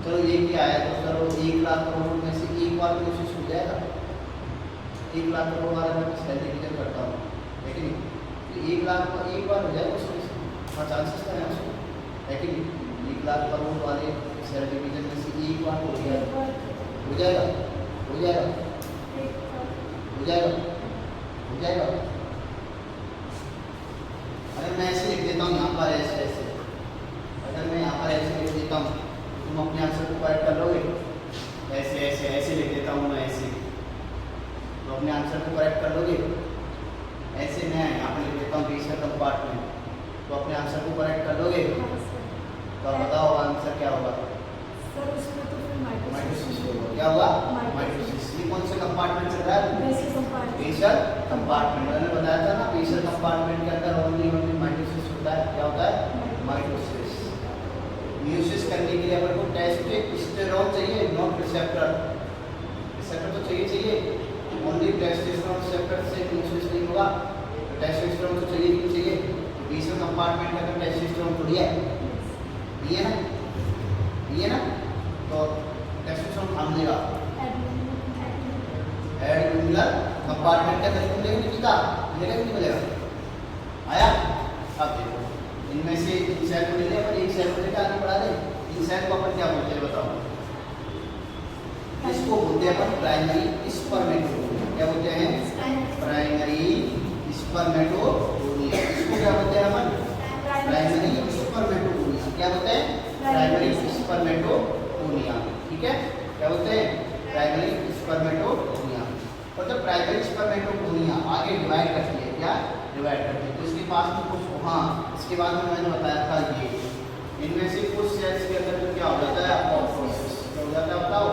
चलो एक ही आया तो चलो 1 लाख करोड़ में से एक बार म्यूसिस हो जाएगा। 1 लाख करोड़ वाला मैं सेल डिवीजन करता हूँ, लेकिन तो 1 लाख का एक बार हो जाएगा उसमें हाँ चांसेस का है उसमें, लेकिन 1 लाख करोड़ वाले सेल डिवीजन में से एक बार हो जाएगा। हो जाएगा हो जाएगा हो जाएगा हो जाएगा। अरे मैं ऐसे लिख देता हूँ यहाँ पर ऐसे ऐसे, अगर मैं यहाँ पर ऐसे लिख देता हूँ तुम अपने आंसर को करेक्ट कर लोगे? ऐसे ऐसे ऐसे लिख देता हूँ मैं ऐसे, तो अपने आंसर को करेक्ट कर लोगे? ऐसे मैं यहाँ पर लिख देता हूँ बीच का कंपार्टमेंट, तो अपने आंसर को करेक्ट कर लोगे? तो आप बताओ आंसर क्या होगा? माइटोसिस होगा। क्या हुआ? माइटोसिस। ये कौन से कंपार्टमेंट से रहा है? Basal compartment. मैंने बताया था ना बेसल कंपार्टमेंट के अंदर ओनली माइटोसिस होता है। क्या होता है? माइटोसिस। म्यूसिस करने के लिए अपन को टेस्टोस्टेरोन चाहिए, नॉट रिसेप्टर। रिसेप्टर तो चाहिए, ओनली टेस्टोस्टेरोन रिसेप्टर से म्यूसिस नहीं होगा। तो टेस्टोस्टेरोन तो चाहिए, क्यों चाहिए? तो बेसल कंपार्टमेंट के अंदर टेस्टोस्टेरोन थोड़ी है, ये ना, ये ना, तो टेस्टोस्टेरोन थाम देगा। एडरेनल कंपार्टमेंट के अंदर मिलेगा मिलेगा कि नहीं मिलेगा? आया? अब देखो इनमें से इन सेल को ले लिया, पर एक सेल को लेकर आगे बढ़ा दे। इन सेल को अपन क्या बोलते हैं बताओ? इसको बोलते हैं अपन प्राइमरी स्पर्मेटोगोनिया। क्या बोलते हैं? Primary spermatogonia. इसको क्या बोलते हैं अपन? Primary spermatogonia. क्या बोलते हैं? Primary spermatogonia. ठीक है, क्या बोलते हैं? Primary spermatogonia. मतलब प्राइमरी स्पर्मेटोगोनिया आगे डिवाइड करती है। क्या डिवाइड करती है? तो इसके पास में कुछ हाँ इसके बाद में मैंने बताया था ये इनमें से कुछ सेल्स के अंदर तो क्या हो जाता है? अपोप्टोसिस। क्या हो जाता है बताओ?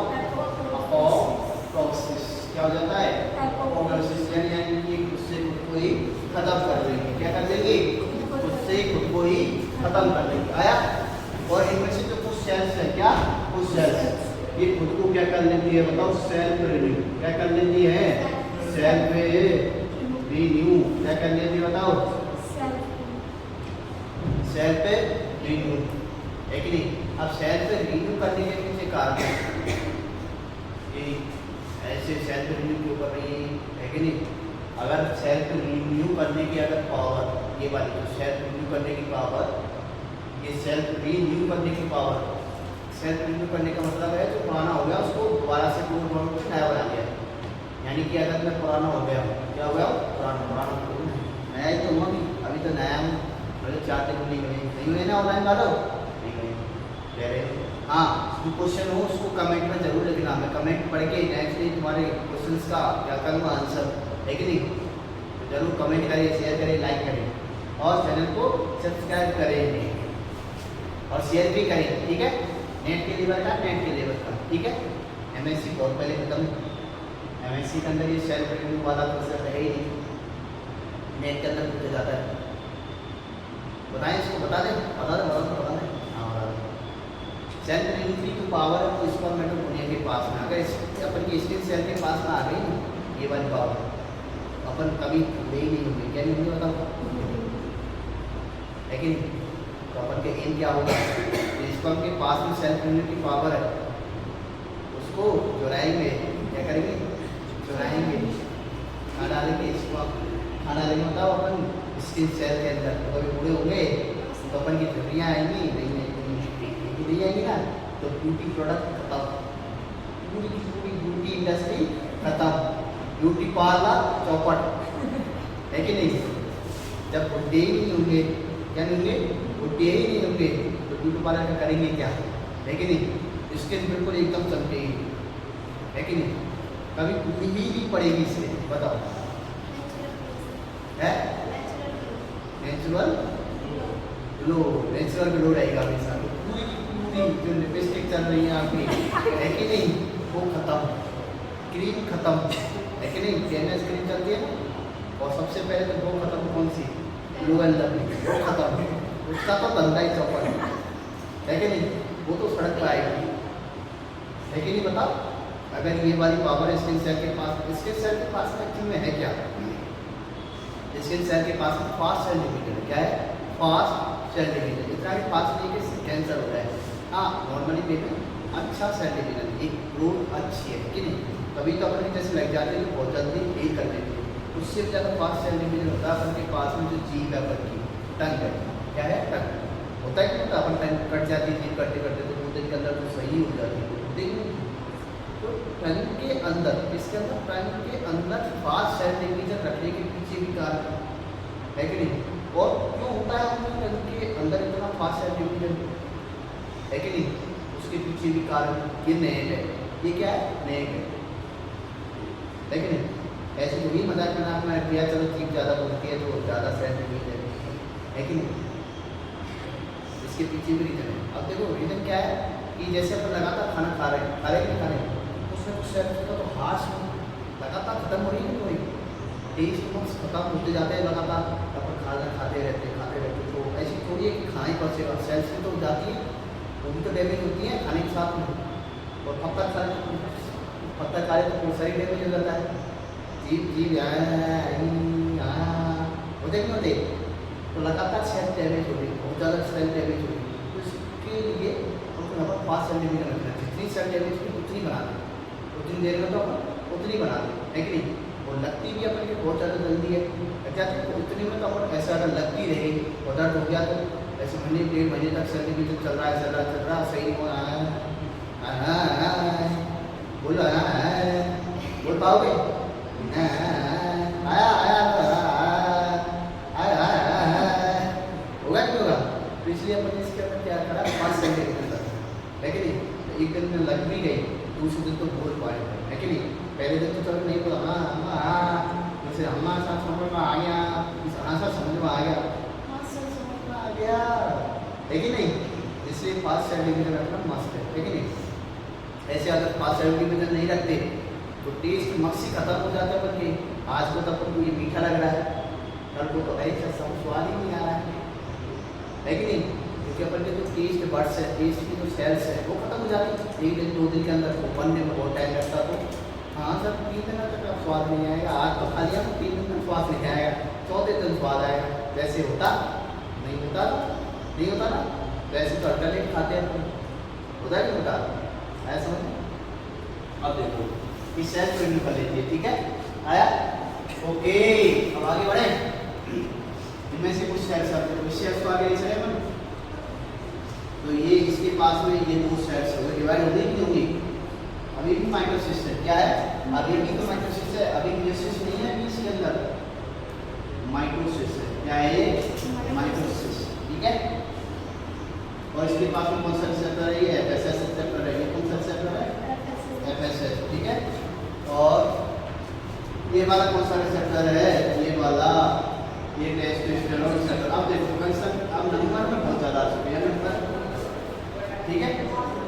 अपोप्टोसिस। क्या हो जाता है? अपोप्टोसिस। यानी कि खुद से खुद को ही खत्म कर देंगे। क्या कर देंगे? खुद से खुद को ही खत्म कर देंगे। आया? और इनमें से जो कुछ सेल्स है, क्या कुछ सेल्स ये खुद को क्या कर लेती है बताओ? Self renew. क्या कर लेती है? Self renew. क्या कर लेती है बताओ? सेल्फ रिन्यू है कि नहीं? अब सेल्फ रिन्यू करने के पीछे कारण ये ऐसे सेल्फ रिन्यू क्यों कर रही है कि नहीं? अगर सेल्फ रिन्यू करने की अगर पावर ये वाली तो सेल्फ रिन्यू करने की पावर, ये सेल्फ रिन्यू करने की पावर, सेल्फ रिन्यू करने का मतलब है जो पुराना हो गया उसको दोबारा से कुछ नया बना दिया। यानी कि अगर मैं पुराना हो गया क्या हो गया? पुराना नया ही तो हुआ नहीं, अभी तो नया हूँ। अरे 4 दिन नहीं हुए ना ऑनलाइन वालों? नहीं गए कह रहे। हाँ जो क्वेश्चन हो उसको कमेंट में जरूर लिखना, मैं कमेंट पढ़ के नेक्स्ट डे तुम्हारे क्वेश्चंस का क्या करूँगा आंसर, है कि नहीं? तो जरूर कमेंट करें, शेयर करें, लाइक करें और चैनल को सब्सक्राइब करें और शेयर भी करें। ठीक है, नेट के लेवल का ठीक है। एमएससी बहुत पहले खत्म, एमएससी के अंदर ये सेल्फ रिन्यू वाला प्रोसेस है ही नहीं, नेट के अंदर पूछा जाता है। बताएं इसको, बता दें हाँ सेल्फ रिन्यू की पावर है वो स्पर्मेटोगोनिया के पास में, अगर अपन की स्किन सेल के पास में आ गई ना ये वाली पावर अपन कभी पूरे ही नहीं होंगे। क्या नहीं होंगे बताओ, है कि नहीं? तो अपन के एम क्या होगा, स्पर्म के पास में सेल्फ इम्यूनिटी पावर है, उसको चुराएंगे। क्या करेंगे? चुराएंगे, खा डालेंगे। स्पर्म खा डालेंगे बताओ अपन स्किन सेल के अंदर। तो कभी पूरे होंगे तो अपन की झुर्रियाँ आएंगी नहीं आएंगी ना, तो ब्यूटी प्रोडक्ट खत्म, पूरी की पूरी ब्यूटी इंडस्ट्री खत्म, ब्यूटी पार्लर चौपट, है कि नहीं? जब बुढ़े ही नहीं होंगे, क्या नहीं होंगे, बुढ़े ही नहीं होंगे, तो ब्यूटी पार्लर का करेंगे क्या, है कि नहीं? स्किन बिल्कुल एकदम चमकेगी, है कि नहीं? कभी पूरी ही नहीं पड़ेगी इससे, बताओ है? नेचुरल ग्लो, नेचुरल ग्लो रहेगा हमेशा। पूरी पूरी जो लिपस्टिक चल रही है आपकी, है कि नहीं, वो खत्म, क्रीम खत्म, है कि नहीं? फेमस क्रीम चलती है ना, और सबसे पहले तो वो खत्म कौन सी, ग्लो एंड वो खत्म, उसका तो धंधा ही चौपट, है कि नहीं? वो तो सड़क पर आएगी, है कि नहीं? बताओ, अगर ये वाली पावर स्किन सेल के पास, स्किन सेल के पास एक्चुअल में है क्या? स्किन सेल के पास में फास्ट सेल डिवीजन, क्या है? Fast cell division. इतना ही फास्ट नहीं कि कैंसर हो रहा है, हाँ नॉर्मली पेमेंट अच्छा सेल डिवीजन, एक ग्रोथ अच्छी है कि नहीं? कभी तो अपने जैसे लग जाते हैं बहुत जल्दी हील कर देती है, उससे भी ज़्यादा फास्ट सेल डिवीजन होता है अपन के पास में जो जीभ है अपन की, टंग है, क्या है? टंग होता है कि होता, अपन टंग कट जाती है जीभ करते करते, तो 2 दिन के अंदर तो सही हो जाती है, देखिए। तो टंग के अंदर, इसके अंदर टंग के अंदर फास्ट सेल डिवीजन रखने के पीछे भी कारण है कि नहीं? और क्यों होता है अपने टंग के अंदर इतना फास्ट सेल डिवीजन, है कि नहीं? उसके पीछे भी कारण ये नेक है, ये क्या है? नेक है कि नहीं? ऐसे तो ही मजाक मजाक में किया, चलो जीभ ज़्यादा बोलती है तो ज़्यादा सेल डिवीजन, है कि नहीं? इसके पीछे भी रीजन है। अब देखो रीजन क्या है कि जैसे अपन लगातार खाना खा रहे हैं कि नहीं खा रहे हैं, उसमें कुछ सेल्स का तो हाश लगातार खत्म हो रही है, कोई टेस्ट बस खत्म होते जाते हैं लगातार, अपन खाना खाते रहते। तो ऐसी थोड़ी है कि खाने पर से सेल्स की तो जाती है, वो भी तो डैमेज होती है खाने के साथ में, और पत्ता खा रहे तो बहुत सारी डैमेज हो जाता है, जीभ होते नहीं होते, तो लगातार सेल डैमेज हो रही है, बहुत ज़्यादा सेल डैमेज हो रही है। तो इसके लिए हमको यहाँ पर फास्ट सेल डिवीजन रखना है, जितनी सेल डैमेज की उतनी बना दें, उतनी देर में तो अपन उतनी बना दें, है कि नहीं? और लगती भी अपन की बहुत ज़्यादा जल्दी है, क्या तो उतनी में तो अपन ऐसा अगर लगती रहेगी और दर्द हो गया तो ऐसे महीने 1.5 महीने तक सेल डिवीजन चल रहा है सही नहीं हो रहा है, बोल पाओगे? होगा कि होगा? तो इसलिए अपन इसके अंदर क्या करा, 5 सेल डिवीजन तक, है कि नहीं? एक दिन में लग भी गई, दूसरे दिन तो बोल पाए, है कि नहीं? पहले दिन तो चलो नहीं बोला, जैसे हमारे साथ समझ में आ गया, समझ में आ गया, है कि नहीं? इसलिए फास्ट सेल डिवीजन रखना मस्त है कि नहीं? ऐसे अगर फास्ट सेल डिवीजन नहीं रखते तो टेस्ट मक्सी खत्म हो जाता है, बल्कि आज को तो अपन को ये मीठा लग रहा है, कल को तो ऐसा सब स्वाद ही नहीं आ रहा है कि नहीं? क्योंकि अपन के जो टेस्ट बर्ड्स है, टेस्ट की जो सेल्स है वो खत्म हो जाती है, 1 दिन 2 दिन के अंदर वो बनने में बहुत टाइम लगता। तो हाँ सर 3 दिन तक स्वाद नहीं आएगा, आज तो खा लिया तो 3 दिन तक स्वाद नहीं आएगा, 4थे दिन स्वाद आएगा। वैसे होता नहीं होता ना, वैसे तो अल्टरनेट खाते हैं अपन, होता नहीं होता, आया समझ? अब देखो इस सेल को रिव्यू कर लेते हैं, ठीक है? आया? ओके, अब आगे बढ़े। इनमें से कुछ सेल्स आते हैं, कुछ सेल्स को आगे नहीं चले अपन, तो ये इसके पास में ये 2 सेल्स हो गए, डिवाइड होंगी नहीं होंगी? अभी भी माइटोसिस है, क्या है? अभी भी तो माइटोसिस है, अभी मियोसिस नहीं है इसके अंदर, माइटोसिस है, क्या है ये? माइटोसिस, ठीक है? और इसके पास में कौन सा रिसेप्टर है? ये एफएसएस रिसेप्टर है, ये कौन सा रिसेप्टर है? एफएसएस, ठीक है? और ये वाला कौन सा रिसेप्टर है? ये वाला, ये टेस्टोस्टेरोन रिसेप्टर। अब देखो फंक्शन अब नंबर में बहुत ज़्यादा आ चुके हैं नंबर, ठीक है?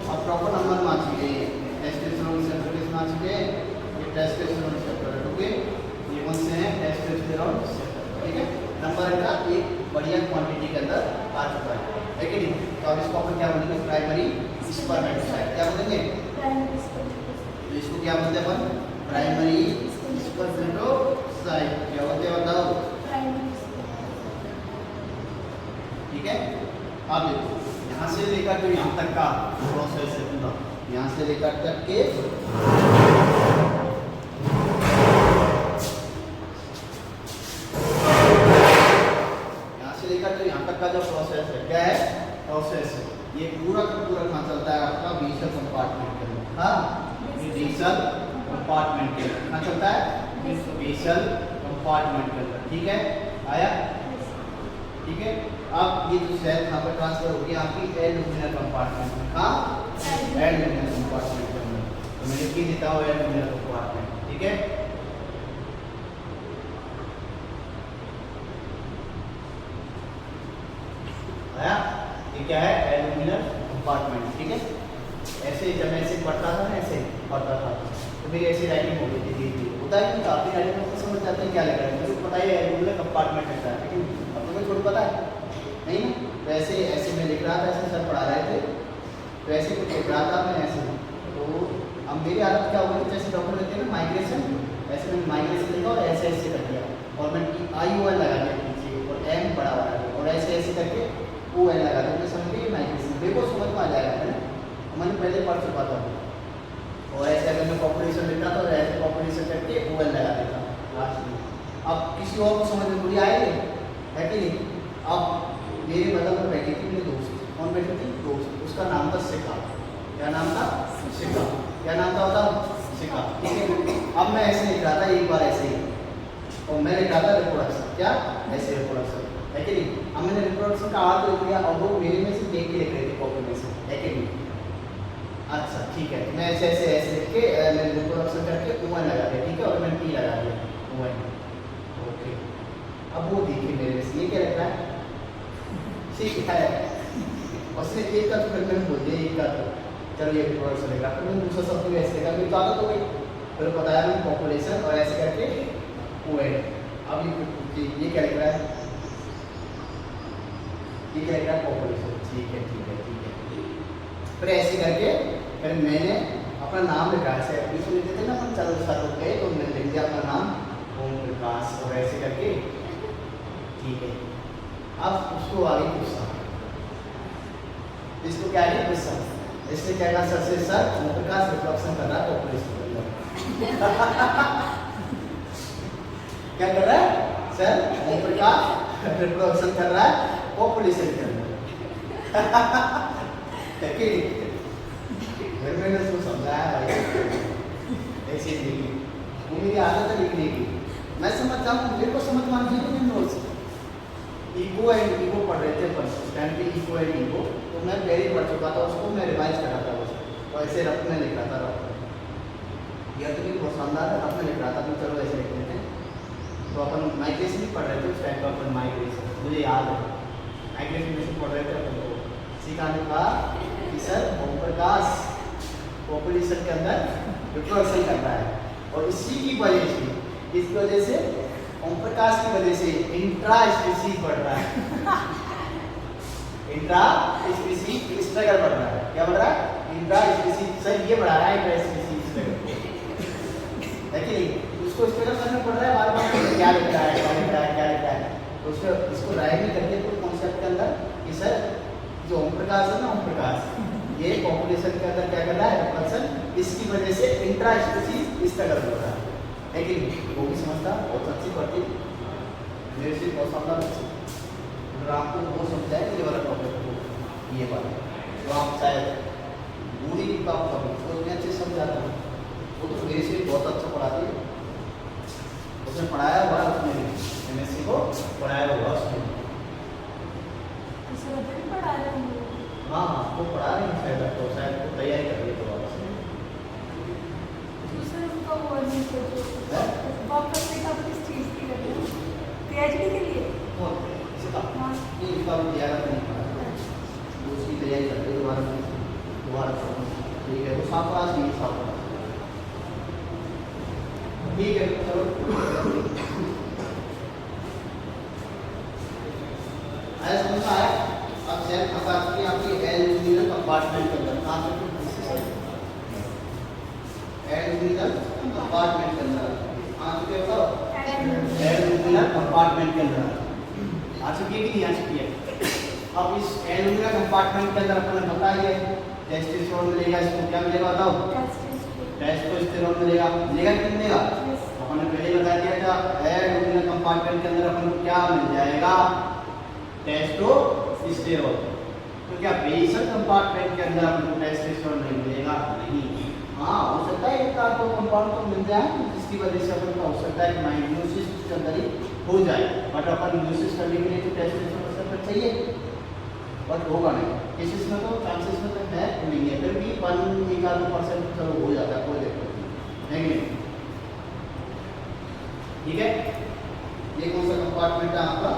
अब प्रॉपर नंबर में आ चुके हैं, टेस्टोस्टेरोन रिसेप्टर किसमें आ चुके हैं? ये टेस्टोस्टेरोन रिसेप्टर है, ओके? ये कौन से हैं? टेस्टोस्टेरोन रिसेप्टर, ठीक है? नंबर का एक बढ़िया क्वांटिटी के अंदर आ चुका है कि नहीं? तो अब इसको अपन क्या बोलेंगे? प्राइमरी स्पर्मेटोसाइट, क्या बोलेंगे? तो इसको क्या बोलते हैं अपन? Primary spermatocyte. साइड क्या होते हैं बताओ। ठीक है, अब देखो यहाँ से लेकर जो यहाँ तक का प्रोसेस है पूरा, यहाँ से लेकर तक के यहाँ तक का जो प्रोसेस है क्या है, प्रोसेस है, ये पूरा का पूरा कहाँ चलता है आपका विशल कंपार्टमेंट के अंदर। हाँ, विशल कंपार्टमेंट के अंदर कहाँ चलता है, विशल कंपार्टमेंट के अंदर। ठीक है, आया। ठीक है, अब ये जो सेल यहाँ पर ट्रांसफर होगी आपकी एल्यूमिनियम कंपार्टमेंट में। हाँ, एल्यूमिनियम कंपार्टमेंट के अंदर, तो मैंने की देता हूँ एल्यूमिनियम कंपार्टमेंट। ठीक है, आया। ये क्या है, एल्यूमिनियम कंपार्टमेंट। ठीक है, ऐसे जब मैं ऐसे पढ़ता था ना, ऐसे पढ़ता था तो मेरी ऐसी राइटिंग हो गई थी धीरे धीरे। होता है कि काफी राइटिंग में समझ जाते हैं क्या लिखा है, मुझे पता है एल्यूमिनियम कंपार्टमेंट लिखा है, लेकिन अब तुम्हें थोड़ा पता है नहीं ना। तो ऐसे मैं लिख रहा था, ऐसे सर पढ़ा रहे थे तो ऐसे कुछ लिख रहा था मैं ऐसे। तो अब मेरी हालत क्या हो गई, जैसे डॉक्टर कहते हैं ना माइग्रेशन, ऐसे मैंने माइग्रेशन लिखा और ऐसे ऐसे कर दिया और मैं ION लगा दिया पीछे और M बड़ा बना दिया और ऐसे ऐसे करके ON लगा दिया। समझ गए माइग्रेशन, देखो समझ में आ जाएगा है ना, मैंने पहले पढ़ चुका था। और ऐसे अगर मैं पॉपुलेशन लिखता तो ऐसे पॉपुलेशन करके ON लगा देता लास्ट में। अब किसी और को समझ में थोड़ी आएगी, है कि नहीं। अब मेरे बगल में बैठी थी मेरी दोस्त, कौन बैठी थी, दोस्त, उसका नाम था शिखा। क्या नाम था, शिखा। क्या नाम था बताओ, शिखा। ठीक है, अब मैं ऐसे लिख रहा था एक बार ऐसे ही, और मैं लिख रहा था रिप्रोडक्शन, क्या ऐसे रिप्रोडक्शन, है कि नहीं। अब मैंने रिप्रोडक्शन का आर्ट लिख लिया और वो मेरे में से देख के लिख रहे थे पॉपुलेशन, है कि नहीं। अच्छा ठीक है, मैं ऐसे ऐसे ऐसे लिख के मैंने रिप्रोडक्शन करके ON लगा दिया। ठीक है, और मैंने P लगा दिया ON। ओके, अब वो देखिए मेरे में से ये क्या लिख रहा है, ठीक है। उसने एक का तो फिर मैंने बोल दिया एक का तो चलो ये रिप्रोडक्शन लिख रहा, फिर मैंने दूसरा शब्द भी ऐसे लिखा, मेरी तो आदत हो गई। फिर बताया मैंने पॉपुलेशन और ऐसे करके ON। अब ये क्या लिख रहा है, ये क्या लिख रहा है, पॉपुलेशन। ठीक है ठीक है ठीक है, फिर ऐसे करके फिर मैंने अपना नाम लिखा, ऐसे एप्लीकेशन लिखते थे ना अपन, चलो सर हो गए तो मैंने लिख दिया अपना नाम ओम प्रकाश और ऐसे करके। ठीक है, अब उसको आगे गुस्सा, इसको क्या है गुस्सा, इसने क्या कहा सर से, सर ओम प्रकाश रिफ्लेक्शन कर रहा है पॉपुलेशन के अंदर। क्या कर रहा है सर, ओम प्रकाश रिफ्लेक्शन कर रहा है पॉपुलेशन के अंदर। फिर मैंने उसको समझाया भाई ऐसे लिखी, वो मेरी आदत है लिखने की, मैं समझ जाऊँ, मेरे को समझ मान चाहिए नोट्स। ईगो एंड ईगो पढ़ रहे थे फर्स्ट स्टैंड पे, ईगो एंड ईगो, तो मैं पहले पढ़ चुका था उसको, मैं रिवाइज कर रहा था उसको, तो ऐसे रफ में लिख रहा था रफ में। यह तो भी बहुत शानदार है, रफ में लिख रहा था, तो चलो ऐसे लिख लेते हैं। तो अपन माइग्रेशन भी पढ़ रहे थे उस टाइम पर, अपन माइग्रेशन मुझे याद है, माइग्रेशन पढ़ रहे थे अपन को। सिखाने का कि सर ओम प्रकाश पॉपुलेशन के अंदर रिप्रोडक्शन कर रहा है और इसी की वजह से, इस वजह से ओम प्रकाश की वजह से इंट्रा स्पीसीज बढ़ रहा है। इंट्रा स्पीसीज स्ट्रगल बढ़ रहा है, क्या बढ़ रहा है, इंट्रा स्पीसीज, सर ये बढ़ा रहा है इंट्रा स्पीसीज स्ट्रगल, है कि नहीं। उसको स्ट्रगल करना पड़ रहा है बार बार, क्या लिख रहा है क्या लिख रहा है क्या लिख रहा है, तो उसको इसको राइट में करके पूरे कॉन्सेप्ट के अंदर कि सर जो ओम प्रकाश है ना, ओम प्रकाश ये पॉपुलेशन के अंदर क्या कर रहा है रिप्रोडक्शन, इसकी वजह से इंट्रा स्पीसीज स्ट्रगल हो रहा है कि नहीं। वो भी समझता, बहुत अच्छी पढ़ती मेरे से, बहुत शानदार अच्छी। अगर आपको वो समझाए ये वाला टॉपिक को, ये वाला तो आप शायद पूरी किताब पढ़ो तो मैं अच्छे समझाता हूँ। वो तो मेरे से बहुत अच्छा पढ़ाती है, उसने पढ़ाया हुआ, उसने MSc को पढ़ाया हुआ उसने। हाँ हाँ, वो पढ़ा रही है शायद, तो शायद वो तैयारी कर रही है तो वापस। दूसरा उनका वो नहीं है, वापस से आप किस चीज़ की कर रहे हो, PhD के लिए। कौन इसका, ये इसका भी तैयारी नहीं पड़ा, वो उसकी तैयारी कर रही है दोबारा। ठीक है, वो साफ आज नहीं साफ, ठीक है चलो। आया समझ में आया। अब सेल कंपार्टमेंट की आपकी एल्यूमिनियम कंपार्टमेंट के अंदर कहाँ से, एल्यूमिनियम कंपार्टमेंट के अंदर कहाँ से बताओ, एल्यूमिना कंपार्टमेंट के अंदर आ चुकी है कि नहीं आ चुकी है? अब इस एल्यूमिना कंपार्टमेंट के अंदर अपन ने बताया है टेस्टोस्टेरोन मिलेगा, इसको क्या मिलेगा बताओ? टेस्टोस्टेरोन मिलेगा। मिलेगा कि नहीं मिलेगा? अपन ने पहले बता दिया था एल्यूमिना कंपार्टमेंट के अंदर अपन को क्या मिल जाएगा? टेस्टोस्टेरोन। तो क्या बेसल कंपार्टमेंट के अंदर अपन को टेस्टोस्टेरोन नहीं मिलेगा? नहीं। हाँ, हो सकता है एक आध दो कंपाउंड तो मिल जाए जिसकी वजह से अपन को हो सकता है कि माइग्नोसिस के अंदर ही हो जाए, बट अपन म्यूसिस करने के लिए तो टेस्टोस्टेरोन सल्फेट चाहिए, बट होगा नहीं। केसेस में तो चांसेस में तो है नहीं है, फिर भी 1-2% चलो हो जाता है, कोई दिक्कत नहीं है। ठीक है, ये कौन सा कंपार्टमेंट है आपका?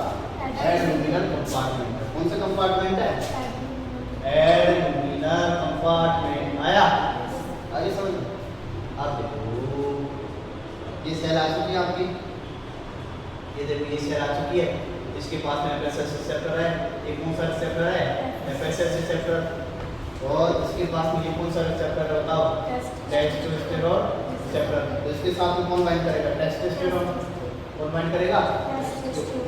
एल्यूमिनल कंपार्टमेंट। कौन सा कंपार्टमेंट है? एल्यूमिनल कंपार्टमेंट। आया आगे समझ? आप देखो ये सेल आ चुकी है आपकी, ये देखो ये सेल आ चुकी है, इसके पास में एफएसएस रिसेप्टर है। ये कौन सा रिसेप्टर है? FSS receptor. और इसके पास में ये कौन सा रिसेप्टर है बताओ? Testosterone receptor. तो इसके साथ में कौन बाइंड करेगा? टेस्टोस्टेरोन। कौन बाइंड करेगा?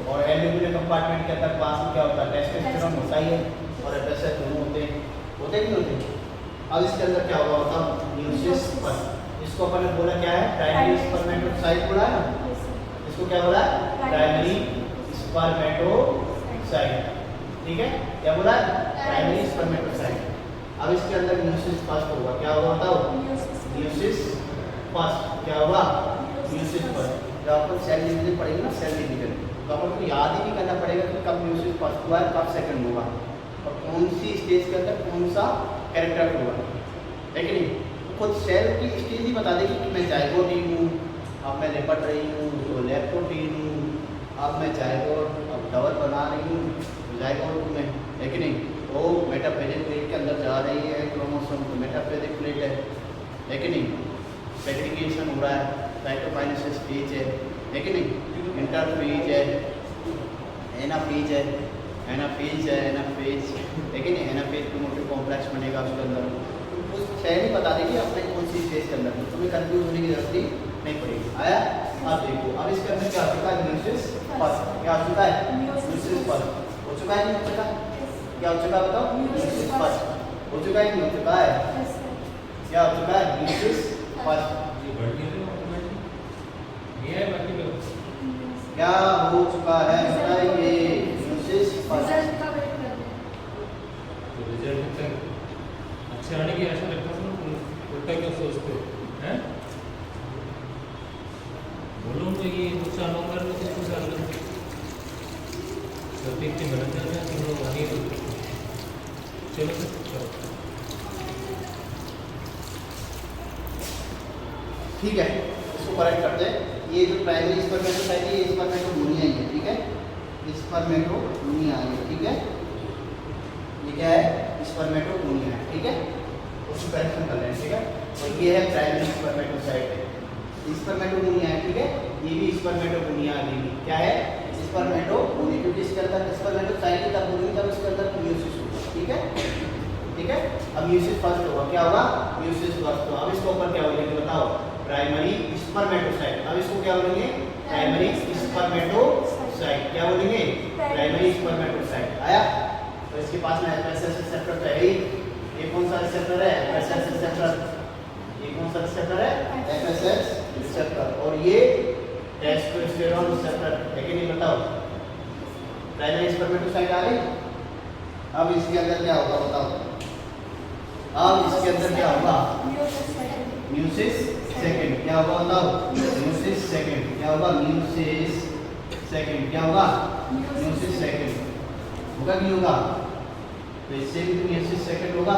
और एल्यूमिनियम कंपार्टमेंट के अंदर पास में क्या होता है? टेस्टोस्टेरोन होता ही है और एफएसएस दोनों होते हैं कि नहीं होते? अब इसके अंदर क्या होगा बताओ? म्यूसिस पर। इसको अपन ने बोला क्या है? प्राइमरी स्पर्मेटोसाइट बोला है ना? इसको क्या बोला है? Primary spermatocyte. ठीक है, क्या बोला है? Primary spermatocyte. अब इसके अंदर म्यूसिस फर्स्ट होगा। क्या होगा बताओ? Meiosis first. क्या होगा? Meiosis first. जब अपन सेल डिवीजन पढ़ेंगे ना, सेल डिवीजन, तो अपन को याद ही नहीं करना पड़ेगा कि कब म्यूसिस फर्स्ट हुआ है, कब सेकंड हुआ और कौन सी स्टेज के अंदर कौन सा कैरेक्टर हुआ है कि नहीं? खुद सेल की स्टेज ही बता देगी कि मैं जाइगोट हूँ, अब मैं लिपट रही हूँ तो लेप्टोटीन हूँ, अब मैं जाइगोट अब डबल बना रही हूँ जाइगोट में, है कि नहीं? वो मेटाफेजिक प्लेट के अंदर जा रही है क्रोमोसोम, तो मेटाफेजिक प्लेट है कि नहीं? सेग्रीगेशन हो रहा है, साइटोकाइनेसिस स्टेज है कि नहीं? इंटरफेज है, एनाफेज है, एनाफेज है, एनाफेज है कि नहीं? एनाफेज प्रोमोटिव कॉम्प्लेक्स बनेगा उसके अंदर। तो उस सेल ही बता देगी अपने कौन सी स्टेज के अंदर, तुम्हें कंफ्यूज होने की जरूरत नहीं पड़ेगी। आया? अब देखो, अब इसके अंदर क्या हो चुका है? Meiosis first. क्या हो चुका है? म्यूसिस फर्स्ट हो चुका है, नहीं हो चुका? क्या हो चुका बताओ? म्यूसिस फर्स्ट हो चुका है, नहीं हो चुका है? क्या हो चुका है? Meiosis first. क्या हो चुका है बताइए? Meiosis first. अच्छा आने की आशा रखता हूँ, उल्टा क्यों सोचते हो? हैं? बोलो तो ये नुकसान होगा तो कुछ नुकसान नहीं। सब इतनी मेहनत कर रहे हैं, तुम लोग आगे चलो चलो। ठीक है, इसको करेक्ट करते हैं। ये जो प्राइमरी स्पर्मेटोसाइट है, ये स्पर्मेटोगोनिया ही है। ठीक है, स्पर्मेटोगोनिया है। ठीक है, ये क्या है? स्पर्मेटोगोनिया है। ठीक है, उसको करेक्शन कर लें। ठीक है, और ये है प्राइमरी स्पर्मेटोसाइट, स्पर्मेटोगोनिया है। ठीक है, ये भी स्पर्मेटोगोनिया आ गई। क्या है? स्पर्मेटोगोनिया, क्योंकि इसके अंदर स्पर्मेटोसाइट तब होगी जब इसके अंदर म्यूसिस होगा। ठीक है, ठीक है। अब म्यूसिस फर्स्ट होगा। क्या होगा? Meiosis first. तो अब इसको ऊपर क्या बोलेंगे बताओ? Primary spermatocyte. अब इसको क्या बोलेंगे? Primary spermatocyte. क्या बोलेंगे? Primary spermatocyte. आया? तो इसके पास में एफएसएस रिसेप्टर तो है ही। ये कौन सा रिसेप्टर है? FSS receptor. ये कौन सा रिसेप्टर है? FSS receptor. और ये टेस्टोस्टेरोन रिसेप्टर है कि नहीं बताओ? प्राइमरी स्पर्मेटोसाइट आ गई। अब इसके अंदर क्या होगा बताओ? अब इसके अंदर क्या होगा? Meiosis second. क्या होगा बताओ? Meiosis second. क्या होगा? Meiosis second. क्या होगा? Meiosis second. होगा कि होगा? तो इससे भी तो म्यूसिस सेकंड होगा,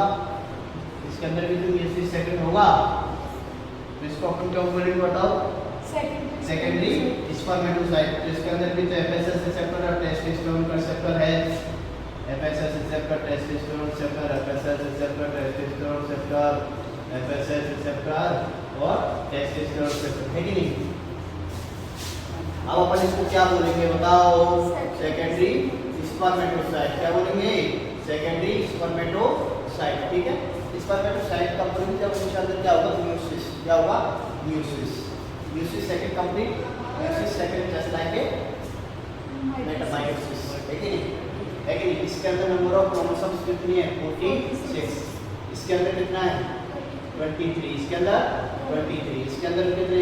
इसके अंदर भी तो म्यूसिस सेकंड होगा। तो इसको अपन क्या बोलेंगे बताओ? Secondary spermatocyte. तो इसके अंदर भी तो एफएसएस रिसेप्टर और टेस्टोस्टेरोन रिसेप्टर है। FSS receptor, testosterone receptor, FSS receptor, testosterone receptor, FSS receptor और टेस्टोस्टेरोन रिसेप्टर, है कि नहीं? अब अपन इसको क्या बोलेंगे बताओ? Secondary spermatocyte. क्या बोलेंगे? Secondary spermatocyte. ठीक है, स्पर्मेटोसाइट का बोलेंगे जब इसके अंदर क्या होगा? म्यूसिस। क्या होगा? Meiosis. Meiosis second complete meiosis second just like a metamiosis, है कि नहीं? है कि नहीं? इसके अंदर नंबर ऑफ क्रोमोसोम्स कितनी है? 46. इसके अंदर कितना है? 23. इसके अंदर 23. इसके अंदर कितने?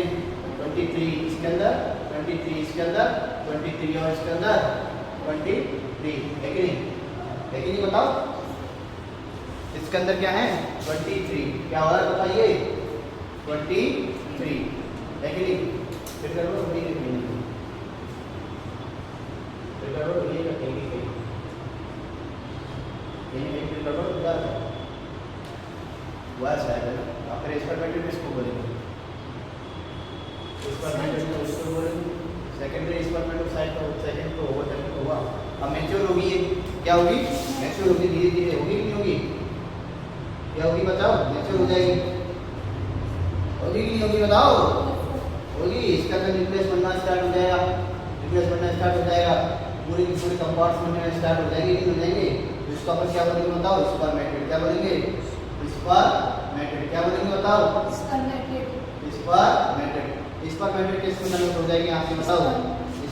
23. इसके अंदर 23. इसके अंदर 23 और इसके अंदर 23, है कि नहीं? है कि नहीं? बताओ इसके अंदर क्या है? 23. क्या हो रहा है बताइए? 23, है कि नहीं? फिर करो ये कहीं फिर करो ये कहीं फिर करो इधर हुआ शायद है ना। फिर एक्सपेरिमेंटल किसको बोलेंगे? एक्सपेरिमेंटल किसको बोलेंगे? सेकेंडरी एक्सपेरिमेंटल साइड का सेकंड तो होगा तभी तो हुआ। अब मैच्योर होगी ये, क्या होगी? मैच्योर होगी, धीरे धीरे होगी कि नहीं होगी? क्या होगी बताओ? मैच्योर हो जाएगी, होगी कि नहीं होगी बताओ? होगी। इसका तो न्यूक्लियस बनना स्टार्ट हो जाएगा, न्यूक्लियस बनना स्टार्ट हो जाएगा, पूरी की पूरी कंपाउंड्स बनने स्टार्ट हो जाएगी कि नहीं हो जाएंगे? इसका अपन क्या बोलेंगे बताओ? स्पर्मेटेड। क्या बोलेंगे? स्पर्मेटेड। क्या बोलेंगे बताओ? स्पर्मेटेड। स्पर्मेटेड किसके अंदर हो जाएगी यहाँ से बताओ?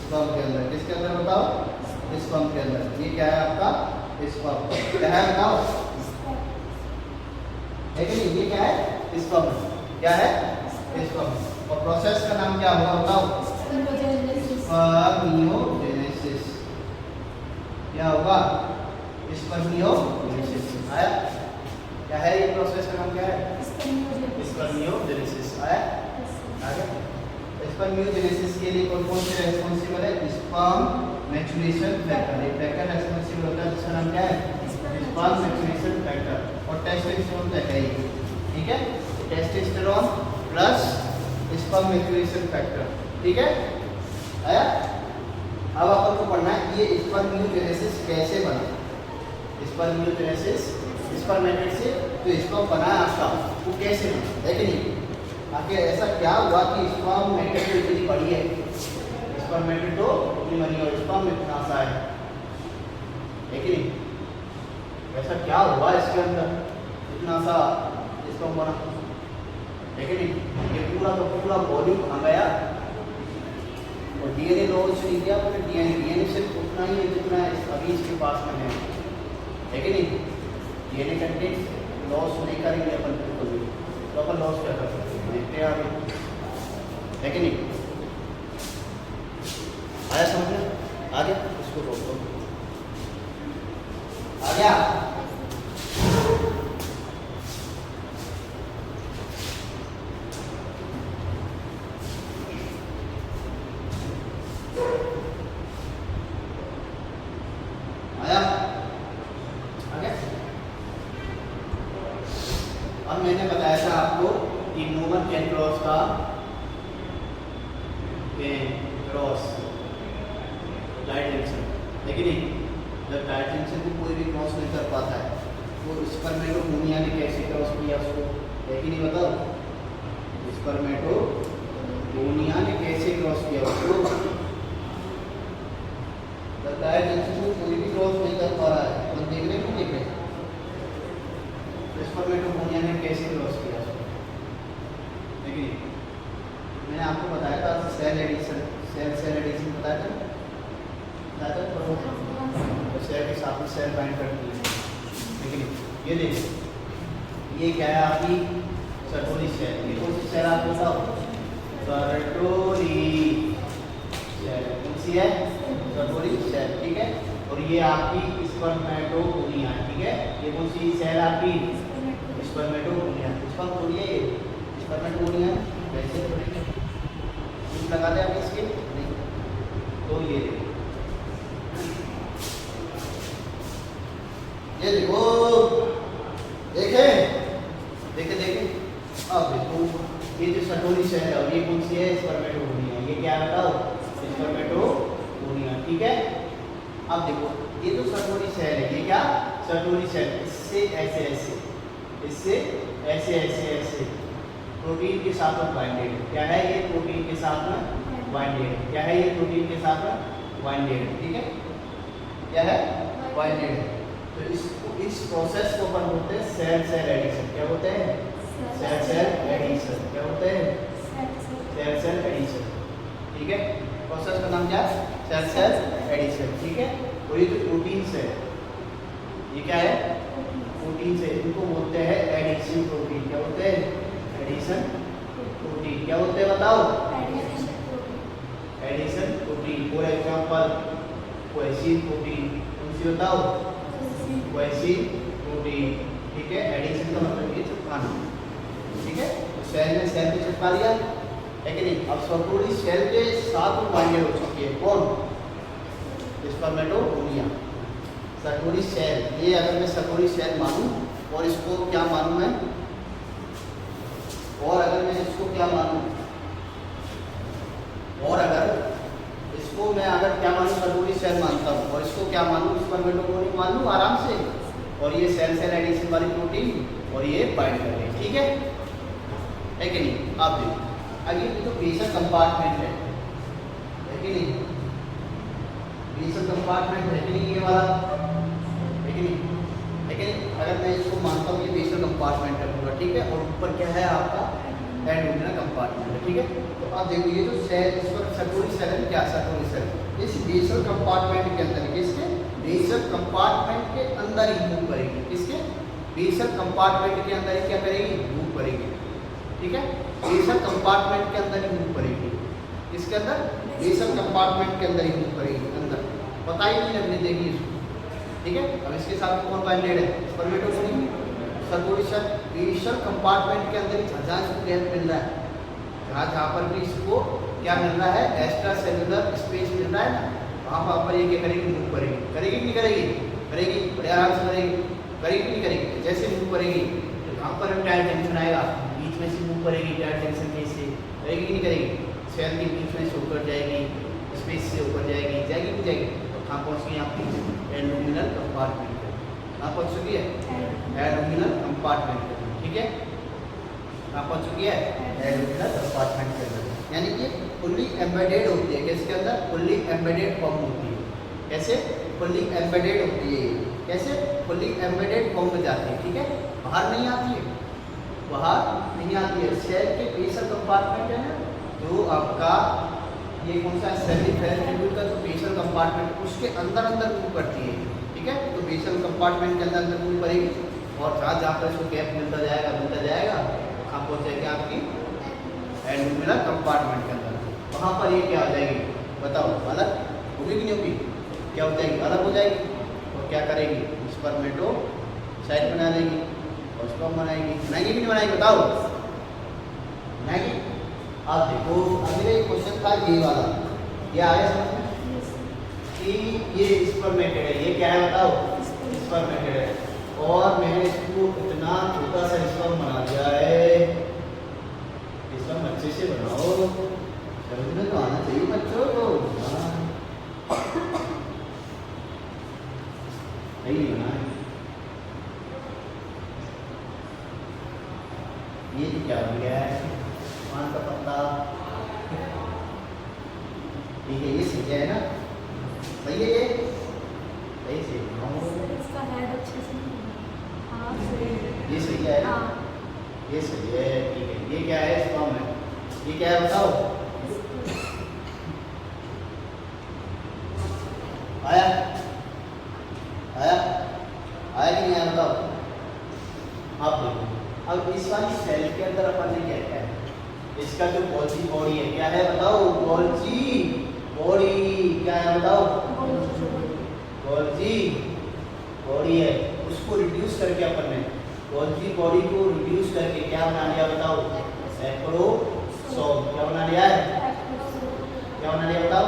स्पर्म के अंदर। किसके अंदर बताओ? स्पर्म के अंदर। ये क्या है आपका? स्पर्म। क्या है बताओ? है कि नहीं? ये क्या है? स्पर्म। क्या है? स्पर्म। और प्रोसेस का नाम क्या होगा बताओ? स्पर्मियोजेनेसिस। क्या होगा? स्पर्मियोजेनेसिस। आया? क्या है ये प्रोसेस का नाम? क्या है? स्पर्मियोजेनेसिस। आया? आगे स्पर्मियोजेनेसिस के लिए कौन कौन से रेस्पॉन्सिबल है? Sperm maturation factor. एक फैक्टर रेस्पॉन्सिबल होता है जिसका नाम क्या है? Sperm maturation factor. और टेस्टोस्टेरोन तो है ही, ठीक है? Testosterone plus sperm maturation factor, ठीक है? आया? अब अपन को पढ़ना है ये स्पर्मियोजेनेसिस कैसे बना। स्पर्मियोजेनेसिस स्पर्मेटेड से तो स्पर्म बना आपका, वो कैसे बना, है कि नहीं? आगे ऐसा क्या हुआ कि स्पर्मेटेड तो इतनी बड़ी है, स्पर्मेटेड तो इतनी बड़ी है और स्पर्म इतना सा है कि नहीं? ऐसा क्या हुआ इसके अंदर इतना सा स्पर्म बना, है कि नहीं? ये पूरा तो पूरा वॉल्यूम कहाँ गया? और डीएनए लॉस नहीं किया, तो डीएनए सिर्फ उतना ही है जितना अभी इसके पास में है कि नहीं? डीएनए कंटेंट लॉस नहीं करेंगे अपन बिल्कुल भी, तो अपन लॉस क्या कर सकते हैं देखते हैं आगे, है कि नहीं? आया समझ में? आगे इसको रोक दो, आ गया? मैंने बताया था आपको कि न्यूमन कैन क्रॉस का क्रॉस डायरेक्ट जंक्शन, लेकिन नहीं जब डायरेक्ट जंक्शन को कोई भी क्रॉस नहीं कर पाता है तो स्पर्मेटोगोनिया ने कैसे क्रॉस किया उसको, है कि नहीं बताओ? स्पर्मेटोगोनिया ने कैसे क्रॉस किया उसको? जब डायरेक्ट जंक्शन को कोई भी क्रॉस नहीं कर पा रहा है तो देख रहे हैं, देख रहे हैं स्पर्मेटोगोनिया ने कैसे क्रॉस किया उसको, लेकिन मैंने आपको बताया था सेल एडिशन, सेल एडिशन बताया था तो सेल के साथ में सेल बाइंड करती है, लेकिन ये देखिए ये क्या है आपकी सर्टोरी सेल। ये कौन सी सेल आप बताओ? सर्टोरी सेल। कौन सी है? सर्टोरी सेल, ठीक है? और ये आपकी स्पर्मेटोगोनिया, ठीक है? ये कौन सी सेल आपकी? स्पर्मेटोगोनिया। स्पर्म थोड़ी है ये, स्पर्मेटोगोनिया वैसे लगा दे आप इसके नहीं, तो ये देखो देखे देखे देखे। अब देखो ये जो सर्टोरी सेल है और ये कौन सी है? स्पर्मेटोगोनिया। ये क्या बताओ? स्पर्मेटोगोनिया, ठीक है? अब देखो ये जो सर्टोरी सेल है ये क्या? सर्टोरी सेल इससे ऐसे ऐसे, इससे ऐसे ऐसे ऐसे प्रोटीन के साथ में बाइंडेड है। क्या है ये? प्रोटीन के साथ में बाइंडेड है। क्या है ये? प्रोटीन के साथ में बाइंडेड है, ठीक है? क्या है? बाइंडेड है। तो इस प्रोसेस को अपन बोलते हैं सेल सेल एडिशन। क्या बोलते हैं? Cell cell adhesion. क्या बोलते हैं? सेल सेल एडिशन, ठीक है। प्रोसेस का नाम क्या है? सेल सेल एडिशन, ठीक है। और ये जो प्रोटीन्स है, ये क्या है? प्रोटीन्स है, इनको बोलते हैं एडिशन प्रोटीन। क्या बोलते हैं? Addition protein. क्या बोलते हैं बताओ? Addition protein. फॉर एग्जांपल कोएसिन प्रोटीन, कौन सी बताओ? कोएसिन प्रोटीन, ठीक है। एडिशन का मतलब ये चिपकाना, ठीक है। तो सेल में सेल को चिपका दिया है कि नहीं। अब सर्कुलरी सेल के साथ बाइंडेड हो चुकी है, कौन? स्पर्मेटोगोनिया। सर्कुलरी सेल, ये अगर मैं सर्कुलरी सेल मानूं और इसको क्या मानूं मैं, और अगर मैं इसको क्या मानूं, और अगर इसको मैं अगर क्या मानूं, सर्कुलरी सेल मानता हूं, और इसको क्या मानूं, स्पर्मेटोगोनिया मान लूं आराम से। और ये सेल सेल एडिशन वाली प्रोटीन, और ये बाइंड कर रही है, ठीक है कि नहीं। आप देखो आगे जो बेसल कंपार्टमेंट है कि नहीं, बेसल कंपार्टमेंट है कि नहीं, ये वाला है कि नहीं, है कि नहीं। अगर मैं इसको मानता हूँ ये बेसल कंपार्टमेंट है पूरा, ठीक है। और ऊपर क्या है आपका? एंडोक्राइन कंपार्टमेंट है, ठीक है। तो आप देखो ये जो सेल, इस पर सर्कुलरी सेल है, क्या सर्कुलरी सेल इस बेसल कंपार्टमेंट के अंदर, किसके? बेसल कंपार्टमेंट के अंदर ही मूव करेगी। किसके? बेसल कंपार्टमेंट के अंदर ही क्या करेगी? मूव करेगी, ठीक है। बेसल कंपार्टमेंट के अंदर ही मूव करेगी। इसके अंदर बेसल कंपार्टमेंट के अंदर ही मूव करेगी, अंदर पता ही नहीं लगने देगी इसको, ठीक है। अब इसके साथ कौन बाइंडेड है? स्पर्मेटोगोनिया। सर्कुलरी सेल बेसल कंपार्टमेंट के अंदर ही जहाँ इसको गैप मिल रहा है, जहाँ पर भी इसको क्या मिल रहा है? एक्स्ट्रा सेलुलर स्पेस मिल रहा है ना, वहाँ पर ये क्या करेगी? मूव करेगी। करेगी कि नहीं करेगी? करेगी, बड़े आराम से करेगी। करेगी कि नहीं करेगी? जैसे मूव करेगी तो कहाँ पर टायर टेंशन आएगा? बीच में से मूव करेगी, टायर टेंशन के से करेगी कि नहीं करेगी? सेल के बीच में से ऊपर जाएगी, स्पेस से ऊपर जाएगी, जाएगी नहीं जाएगी? तो कहाँ पहुँच गई आपकी? एंडोक्राइन कंपार्टमेंट पे। कहाँ पहुँच चुकी है? एंडोक्राइन कंपार्टमेंट पे, ठीक है। कहाँ पहुँच चुकी है? एंडोक्राइन कंपार्टमेंट के अंदर, यानी कि फुल्ली एम्बेडेड होती है। किसके अंदर? फुल्ली एम्बेडेड फॉर्म होती है। कैसे? फुल्ली एम्बेडेड होती है। कैसे? फुल्ली एम्बेडेड फॉर्म में जाती है, ठीक है। बाहर नहीं आती है, बाहर नहीं आती है। सेल के बेसल कंपार्टमेंट है ना, जो आपका ये कौन सा सेल का जो बेसल कंपार्टमेंट, उसके अंदर अंदर मूव करती है, ठीक है। तो बेसल कंपार्टमेंट के अंदर अंदर मूव करेगी, और जहाँ पर इसको गैप मिलता जाएगा कहाँ पहुँच जाएगी? आपकी एंडोक्राइन कंपार्टमेंट के अंदर। वहाँ पर ये क्या हो जाएगी बताओ? अलग होगी कि नहीं होगी? क्या हो जाएगी? अलग हो जाएगी। और क्या करेगी? स्पर्मेटोसाइट बना देगी और स्पर्म बनाएगी। बनाएगी कि नहीं बनाएगी बताओ? बनाएगी। आप देखो अगले क्वेश्चन था ये वाला, ये आया समझ में कि ये स्पर्मेटेड है। ये क्या है बताओ? स्पर्मेटेड है। और मैंने इसको इतना छोटा सा स्पर्म बना दिया है। स्पर्म अच्छे से बनाओ, समझ तो आना चाहिए बच्चों को। नहीं बना है ये क्या हो गया है? पान का पत्ता, ठीक है। ये सही है ना? सही है ये? सही से इसका हेड अच्छे से हाँ सही है। ये सही है ना? ये सही है, ठीक है। ये क्या है? स्पर्म है। ये क्या है बताओ? आया आया आया कि नहीं आया बताओ? आप देखो अब इस वाली सेल के अंदर अपन ने क्या किया है? इसका जो गोल्जी बॉडी है, क्या है बताओ? गोल्जी बॉडी क्या है बताओ? गोल्जी बॉडी है। उसको रिड्यूस करके अपन ने गोल्जी बॉडी को रिड्यूस करके क्या बना लिया बताओ? एक्रोसोम। क्या बना लिया है? क्या बना लिया बताओ?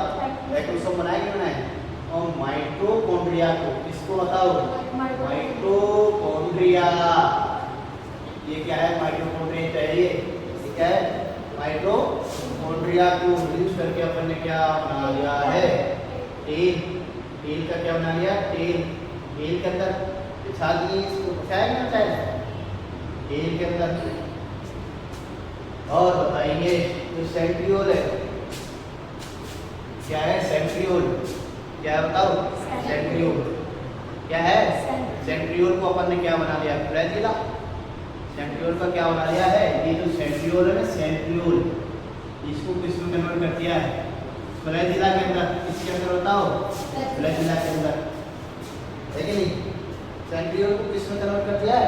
एक्रोसोम बनाया कि बनाया? और माइटोकॉन्ड्रिया को, किसको बताओ? माइटोकॉन्ड्रिया। ये क्या है? माइटोकॉन्ड्रिया चाहिए। ये क्या है? माइटोकॉन्ड्रिया को रिड्यूस करके अपन ने क्या बना लिया है? टेल। टेल का क्या बना लिया? टेल। टेल के अंदर बिछा दिए इसको, बिछाया कि ना बिछाया? टेल के अंदर। और बताइए जो सेंट्रियोल है, क्या है? सेंट्रियोल। क्या है बताओ? सेंट्रियोल। क्या है? सेंट्रियोल को अपन ने क्या बना लिया? फ्लैजिला। सेंट्रियोल का क्या बना लिया है? ये जो सेंट्रियोल है ना, सेंट्रियोल, इसको किसमें कन्वर्ट कर दिया है? फ्लैजिला के अंदर, किसके अंदर बताओ? फ्लैजिला के अंदर, है कि नहीं? सेंट्रियोल को किस में कन्वर्ट कर दिया है?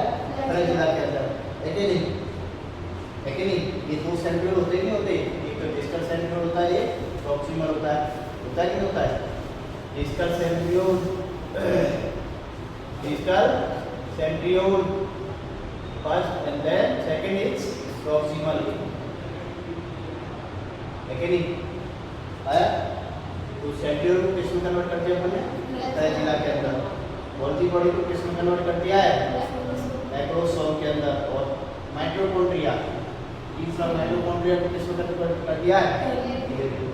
फ्लैजिला के अंदर, है कि नहीं? है कि नहीं? ये दो सेंट्रियोल होते नहीं होते, एक तो डिस्टल सेंट्रियोल होता है, एक प्रॉक्सिमल होता है कि नहीं होता है? Distal centriole first and then second is proximal, है कि नहीं? आया? तो सेंट्रियोल को किस में कन्वर्ट कर दिया हमने? फ्लैजिला के अंदर। गोल्गी बॉडी को किस में कन्वर्ट कर दिया है? मैक्रोसोम के अंदर। और माइटोकॉन्ड्रिया, तीसरा माइटोकॉन्ड्रिया को किस में कन्वर्ट कर दिया है?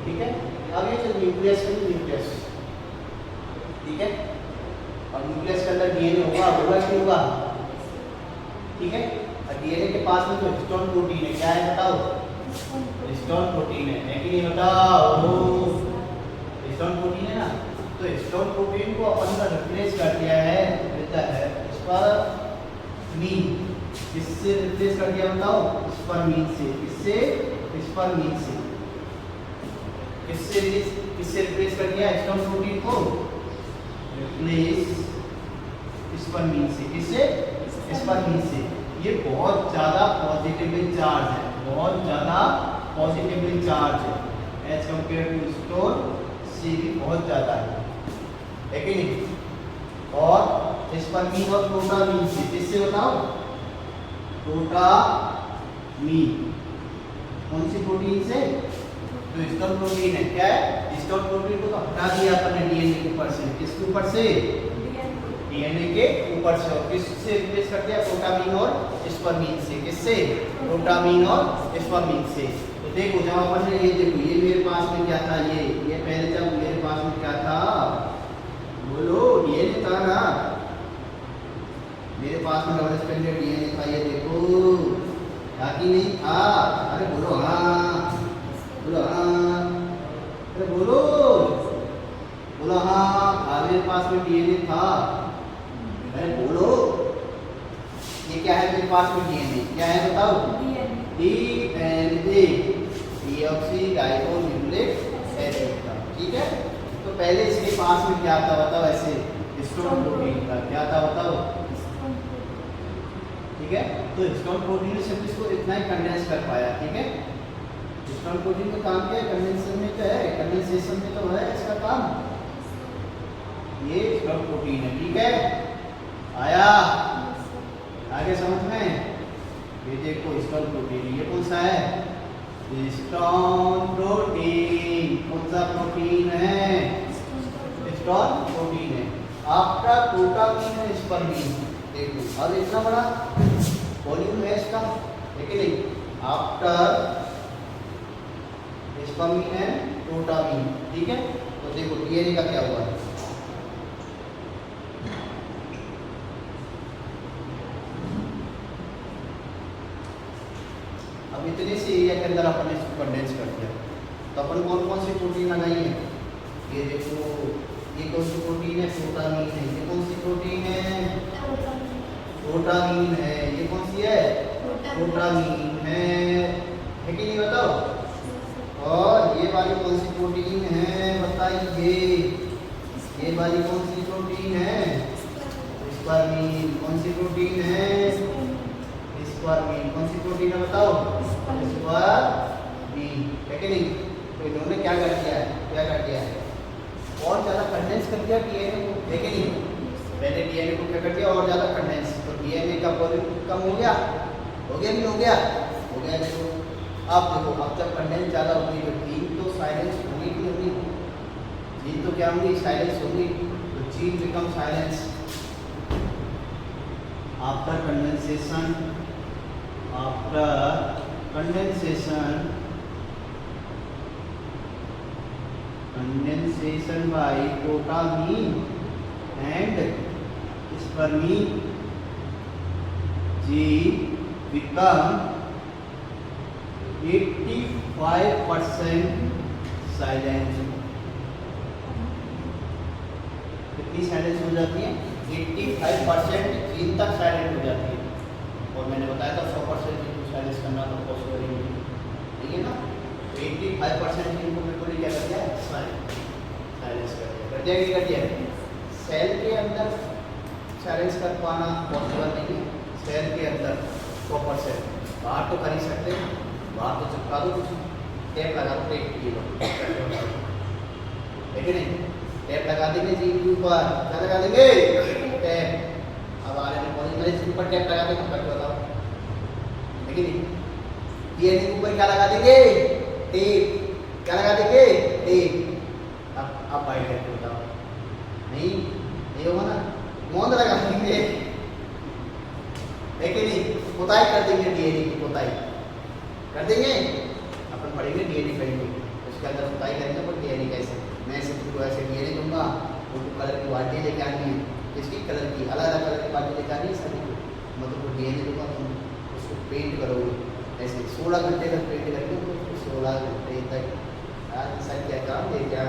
ठीक है। अब ये जो न्यूक्लियस है, न्यूक्लियस, ठीक है, और न्यूक्लियस के अंदर डीएनए होगा कि होगा? ठीक है। और डीएनए के पास में जो हिस्टोन प्रोटीन है, क्या है बताओ? हिस्टोन प्रोटीन है कि नहीं? बताओ, हिस्टोन प्रोटीन है ना। तो हिस्टोन प्रोटीन को अपन का रिप्लेस कर दिया है स्पर्मीन। किससे रिप्लेस कर दिया बताओ? स्पर्मीन से। किससे? स्पर्मीन से। किससे रिप्लेस कर दिया हिस्टोन प्रोटीन को? रिप्लेस स्पर्मीन से। किससे? स्पर्मीन से। ये बहुत ज्यादा पॉजिटिवली चार्ज है, बहुत ज्यादा पॉजिटिवली चार्ज है एज कंपेयर टू स्टोन से भी बहुत ज्यादा है कि नहीं? और स्पर्मीन और प्रोटामीन से। किससे बताओ? प्रोटामीन। कौन सी प्रोटीन से? तो हिस्टोन प्रोटीन है। क्या है? हिस्टोन प्रोटीन को तो हटा दिया अपन ने डीएनए के ऊपर से। किसके ऊपर से? डीएनए के ऊपर से। और किससे रिप्लेस कर दिया? प्रोटामीन और स्पर्मीन से। किससे? प्रोटामीन और स्पर्मीन से। तो देखो जब अपन ने ये देखो, ये मेरे पास में क्या था? ये पहले जब मेरे पास में क्या था? बोलो, डीएनए था ना। मेरे पास में डबल स्ट्रैंडेड डीएनए था, ये देखो, था कि नहीं था? अरे बोलो हाँ, बोलो हाँ, अरे बोलो हाँ। मेरे पास में डीएनए था, अरे बोलो। ये क्या है मेरे पास में? डीएनए। क्या है बताओ? डीएनए, डीऑक्सीराइबोन्यूक्लिक एसिड था। ठीक है। तो पहले इसके पास में क्या था बताओ? ऐसे हिस्टोन प्रोटीन था। क्या था बताओ? ठीक है। तो हिस्टोन प्रोटीन सिर्फ इसको इतना ही कंडेंस कर पाया। ठीक है। हिस्टोन प्रोटीन का काम क्या है? कंडेंसेशन में क्या है? कंडेंसेशन में तो है इसका काम। ये हिस्टोन प्रोटीन है। ठीक है। आया आगे समझ में? ये देखो हिस्टोन प्रोटीन, ये कौन सा है? Histone protein. कौन सा प्रोटीन है? हिस्टोन प्रोटीन है। आपका प्रोटामीन है स्पर्मीन। देखो अब इतना बड़ा वॉल्यूम है इसका, लेकिन नहीं। आफ्टर स्पर्मीन है प्रोटामीन। ठीक है। तो देखो डीएनए का क्या हुआ? अब इतने से एरिया के अंदर अपन ने इसको कंडेंस कर दिया। तो अपन कौन कौन सी प्रोटीन लगाई है? ये देखो, ये कौन सी प्रोटीन है? प्रोटामीन है। ये कौन सी प्रोटीन है? प्रोटामीन है। ये कौन सी है? प्रोटामीन है कि नहीं? बताओ। और ये वाली कौन सी प्रोटीन है? बताइए। ये वाली कौन सी प्रोटीन है? स्पर्मीन। कौन सी प्रोटीन है? स्पर्मीन। कौन सी प्रोटीन है बताओ? स्पर्मीन, है कि नहीं? तो इन्होंने क्या कर दिया है? क्या कर दिया है? और ज़्यादा कंडेंस कर दिया डीएनए को, है कि नहीं? पहले डीएनए को क्या कर दिया? और ज़्यादा कंडेंस। तो डीएनए का वॉल्यूम कम हो गया? हो गया नहीं हो गया? हो गया। देखो अब देखो, अब जब कंडेंस ज़्यादा होगी तो जीन तो साइलेंस होगी कि नहीं? जीन तो क्या होंगी? साइलेंस होगी। तो gene become silence after condensation. After condensation by protamine and spermine, gene become 85% silent। कितनी साइलेंस हो जाती है? 85% जीन तक साइलेंट हो जाती है। और मैंने बताया था 100% जीन को साइलेंस करना तो पॉसिबल ही नहीं है ना। तो 85% इनको बिल्कुल ही क्या कर दिया, साइलेंस कर दिया कि कर दिया। सेल के अंदर साइलेंस कर पाना पॉसिबल नहीं है, सेल के अंदर 100%। बाहर तो कर ही सकते हैं, बाहर तो चिपका दो, कुछ टेप लगा दो, टेप ये लो, है कि नहीं? टेप लगा देंगे जी के ऊपर, क्या लगा देंगे? टेप। अब आ रहे हैं पॉलीमरेज के ऊपर टेप लगा देंगे, करके बताओ, है कि नहीं? डीएनए के ऊपर क्या लगा देंगे? टेप। क्या लगा देंगे? टेप। अब बाइट करके बताओ, नहीं ये होगा ना, गोंद लगा देंगे, है कि नहीं? पुताई कर देंगे, डीएनए की पुताई कर देंगे। अपन पढ़ेंगे डीएनए करेंगे, उसके अंदर पुताई करेंगे, पर डीएनए कैसे? मैं सिर्फ तुमको ऐसे डीएनए दूंगा, उनको कलर की बाल्टी लेके आनी है, किसकी कलर की, अलग अलग कलर की बाल्टी लेके आनी है सभी को। मैं तुमको डीएनए दूंगा, तुम उसको पेंट करोगे ऐसे 16 घंटे तक पेंट करके, उसको 16 घंटे तक आज सर क्या काम दे क्या,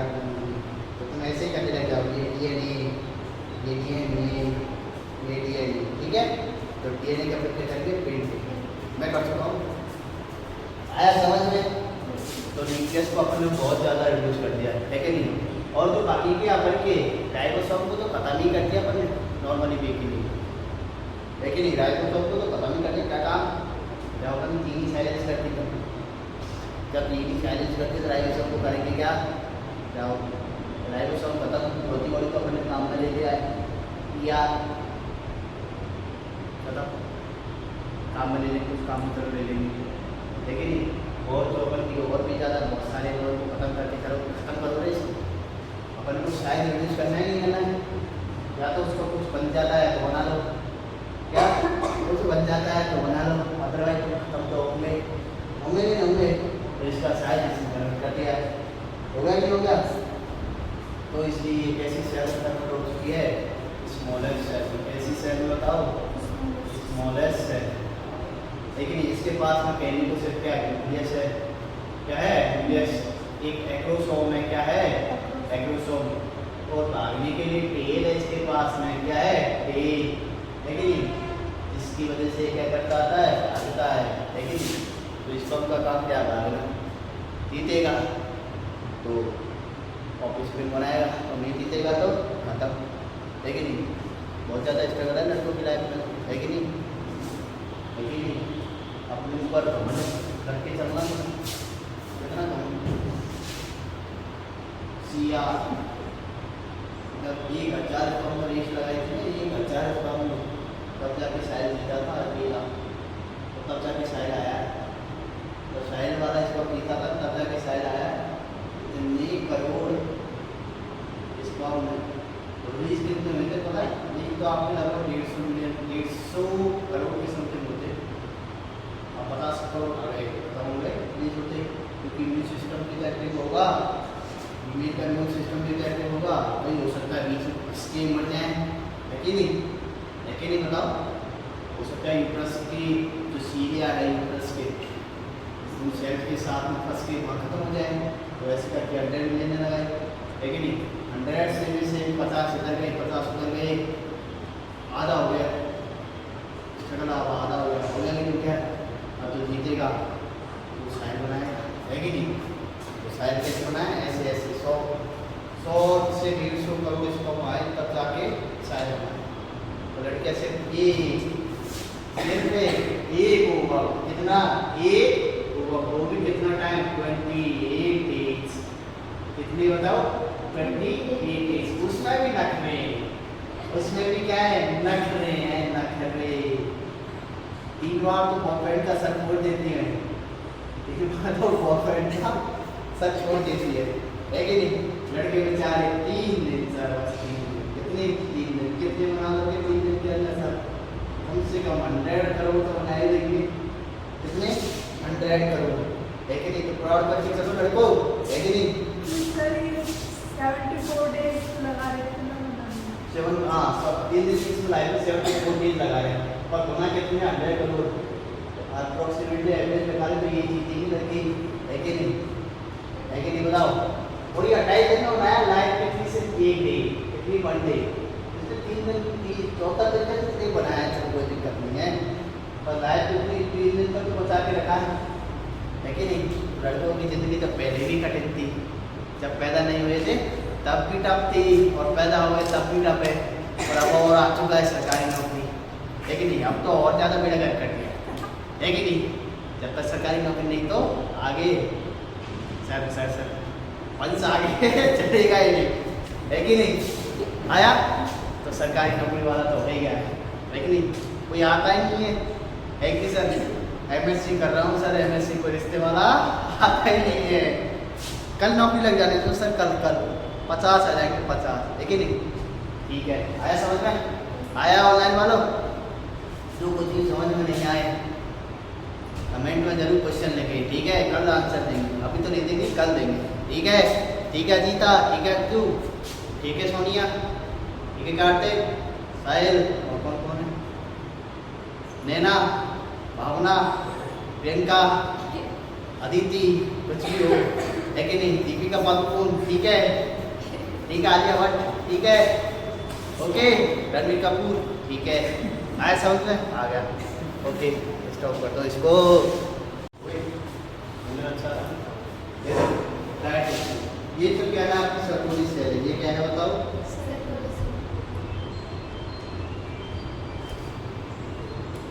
तो तुम ऐसे ही करने लग जाओ, ये डीएनए, ये डीएनए, ये डीएनए, ठीक है? तो डीएनए का पेंट करके पेंट मैं कर चुका हूँ, आया समझ में? तो न्यूक्लियस को अपन ने बहुत ज़्यादा रिड्यूस कर दिया है कि नहीं? और जो बाकी के अपन के राइबोसोम को तो खत्म ही कर दिया अपन ने नॉर्मली वे के लिए, है कि नहीं? राइबोसोम को तो खत्म ही कर दिया। क्या काम? जब अपन डीएनए साइलेंस करते थे, जब डीएनए साइलेंस करते तो राइबोसोम को करेंगे क्या? जब राइबोसोम खत्म होती होती तो अपन ने काम में ले लिया है, या खत्म काम में ले लेंगे, कुछ काम कर ले लेंगे, लेकिन और जो अपन की और भी ज़्यादा बहुत सारे लोगों को खत्म करके खत्म करो रहे इसको, अपन को शायद रिड्यूस करना ही नहीं करना है, या तो उसको कुछ बन जाता है तो बना लो, क्या कुछ बन जाता है तो बना लो, अदरवाइज तो खत्म तो होंगे नहीं होंगे। तो इसका शायद कर दिया हो गया नहीं हो गया, तो इसलिए एक ऐसी सेल हो चुकी है स्मॉलेस्ट सेल। ऐसी सेल बताओ, स्मॉलेस्ट सेल, लेकिन इसके पास में कहने को सिर्फ क्या है, न्यूक्लियस है। क्या है? न्यूक्लियस। एक एक्रोसोम है, क्या है? एक्रोसोम। और भागने के लिए टेल है इसके पास में, क्या है? टेल, है कि नहीं? जिसकी वजह से क्या करता आता है, भागता है कि नहीं? तो स्पर्म का काम क्या? भागना। जीतेगा तो ऑफस्प्रिंग बनाएगा, और नहीं जीतेगा तो खत्म, है कि नहीं? बहुत ज़्यादा स्ट्रगल है लड़कों की लाइफ में, है कि नहीं? है कि नहीं? अपने ऊपर घमंड करके चलना, कितना घमंड। CR जब 1000 स्पर्म का रेस लगाई थी ना, 1000 स्पर्म तब जाके साहिल जीता था अकेला, तो तब जाके साहिल आया, तो साहिल वाला स्पर्म जीता था, तब जाके साहिल आया। इतने करोड़ स्पर्म में तो रिलीज कितने हुए थे पता है? नहीं तो आपके लगभग 150 मिलियन, 150 करोड़ के समथिंग होते, अब 50 करोड़ आ गए, खत्म हो गए रिलीज होते, क्योंकि इम्यून सिस्टम की एक्टिव होगा, इम्यून सिस्टम भी एक्टिव होगा, वही हो सकता है बीच में फंस के मर जाए, है कि नहीं? है कि नहीं बताओ? हो सकता है यूट्रस की जो सीलिया है, यूट्रस के उन सेल्स के साथ में फंस के वहाँ खत्म हो जाए, तो ऐसे करके 100 मिलियन लगाए, है कि नहीं? 100 से में से 50 इधर गए, 50 उधर गए, आधा हो गया, स्ट्रगल आधा हो गया नहीं क्या? अब जो जीतेगा वो साइड बनाएगा, है कि नहीं? तो साइड कैसे बनाए? ऐसे ऐसे 100 से 150 करोड़ इसको आए तब जाके साइड बनाए। तो लड़कियाँ सिर्फ एक होगा, कितना? एक होगा, वो भी कितना टाइम? 28 डेज। कितनी बताओ? 28 डेज। उसमें भी नखरे, उसमें भी क्या है? नखरे हैं, नखरे। 3 बार तो बॉयफ्रेंड का सर छोड़ देती है, लेकिन बार तो बॉयफ्रेंड का सर छोड़ देती है कि नहीं? लड़के बेचारे 3 दिन सर, बस 3 दिन। कितने 3 दिन? कितने बना लोगे 3 दिन के अंदर सर? कम से कम 100 करोड़ तो बनाए देंगे। कितने? 100 करोड़, है कि नहीं? तो प्राउड करके चलो लड़कों, है कि नहीं? 74 डेज लगा रहे थे ना बनाने। हाँ, सब 3 दिन की लाइफ में 74 डेज लगा रहे हैं, और बना कितने? 100 करोड़। अप्रोक्सीमेटली एवरेज लगा ले तो ये चीज़ें ही लड़की, है कि नहीं? है कि नहीं बताओ? और ये 28 दिन में बनाया, लाइफ कितनी? सिर्फ 1 डे, कितनी? 1 डे। जैसे 3 दिन, चौथा दिन तक इसलिए बनाया, तो कोई दिक्कत नहीं है, पर लाइफ कितनी? 3 दिन तक तो बचा के रखा है कि नहीं? लड़कों की ज़िंदगी तो पहले भी कठिन थी, जब पैदा नहीं हुए थे तब भी टफ थी, और पैदा हुए तब भी टफ है, और अब और आ चुका है सरकारी नौकरी, है कि नहीं? अब तो और ज़्यादा बेड़ा गर्क कर गया, है कि नहीं? जब तक सरकारी नौकरी नहीं तो आगे सर पंच आगे चलेगा ही नहीं, है कि नहीं? आया तो सरकारी नौकरी वाला तो हो ही गया है कि नहीं? कोई आता ही नहीं है कि सर MSc कर रहा हूँ सर, MSc कोई रिश्ते वाला आता ही नहीं है। कल नौकरी लग जाने तो सर कल 50 आ जाएंगे 50, है कि नहीं? ठीक है, आया समझ में? आया ऑनलाइन वालों? जो कुछ चीज़ समझ में नहीं आए कमेंट में जरूर क्वेश्चन लिखें, ठीक है? कल आंसर देंगे, अभी तो नहीं देंगे, कल देंगे, ठीक है? ठीक है जीता, ठीक है तू, ठीक है सोनिया, ठीक है कार्तिक, साहिल, और कौन कौन है? नैना, भावना, प्रियंका, अदिति, कुछ भी हो, है कि नहीं? दीपिका पादुकोण, ठीक है? ठीक है, आलिया भट्ट, ठीक है? ओके, रणबीर कपूर, ठीक है? आया समझ में? आ गया, ओके, स्टॉप कर दो इसको। ये तो क्या है आपकी सर्टोरी सेल, ये क्या है बताओ?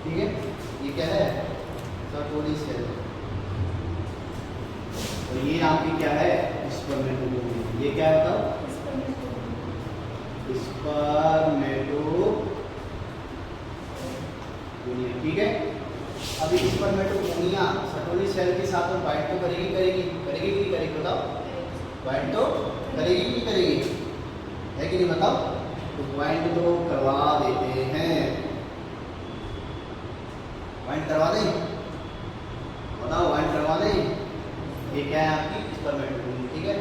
ठीक है, ये क्या है? सर्टोरी सेल। तो ये आपकी क्या है? स्पर्मेटोगोनी। ये क्या है बताओ? स्पर्मेटोगोनिया, ठीक है? अभी स्पर्मेटोगोनिया सर्टोरी सेल के साथ में बाइंड तो करेगी कि नहीं करेगी बताओ? बाइंड तो करेगी कि नहीं करेगी, है कि नहीं बताओ? तो बाइंड तो करवा देते हैं, बाइंड करवा दें, बताओ बाइंड करवा दें? ये क्या है आपकी स्पर्मेटोगोनी, ठीक है?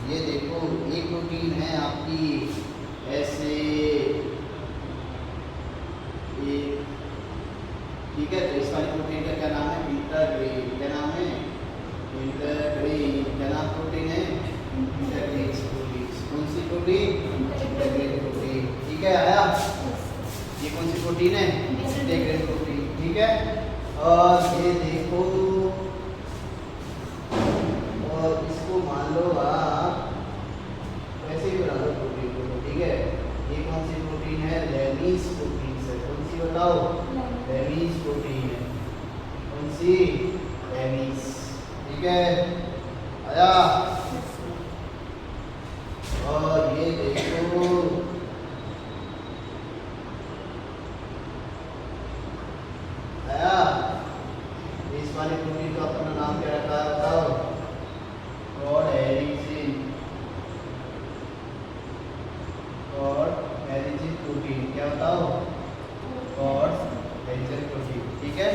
ये देखो एक प्रोटीन है आपकी ऐसे, ठीक है? तो इस वाली प्रोटीन का क्या नाम है? इंटरग्रेन। क्या नाम है? इंटरग्रेन। क्या नाम प्रोटीन है? इंटरग्रेन प्रोटीन। कौन सी प्रोटीन? इंटरग्रेन प्रोटीन, ठीक है? आया? ये कौन सी प्रोटीन है? इंटरग्रेन प्रोटीन, ठीक है? और ये देखो, और इसको मान लो आप ऐसे ही बना लो प्रोटीन को, ठीक है? ये कौन सी प्रोटीन है? लेमीज प्रोटीन से। कौन सी बताओ? लेमीज प्रोटीन है। कौन सी? लेमीज, ठीक है? आया? और ये देखो आया? इस वाली प्रोटीन का अपना नाम क्या रखा है बताओ? कॉड एरिजिन। कॉड एरिजिन प्रोटीन, क्या बताओ? कॉड एरिजिन प्रोटीन, ठीक है?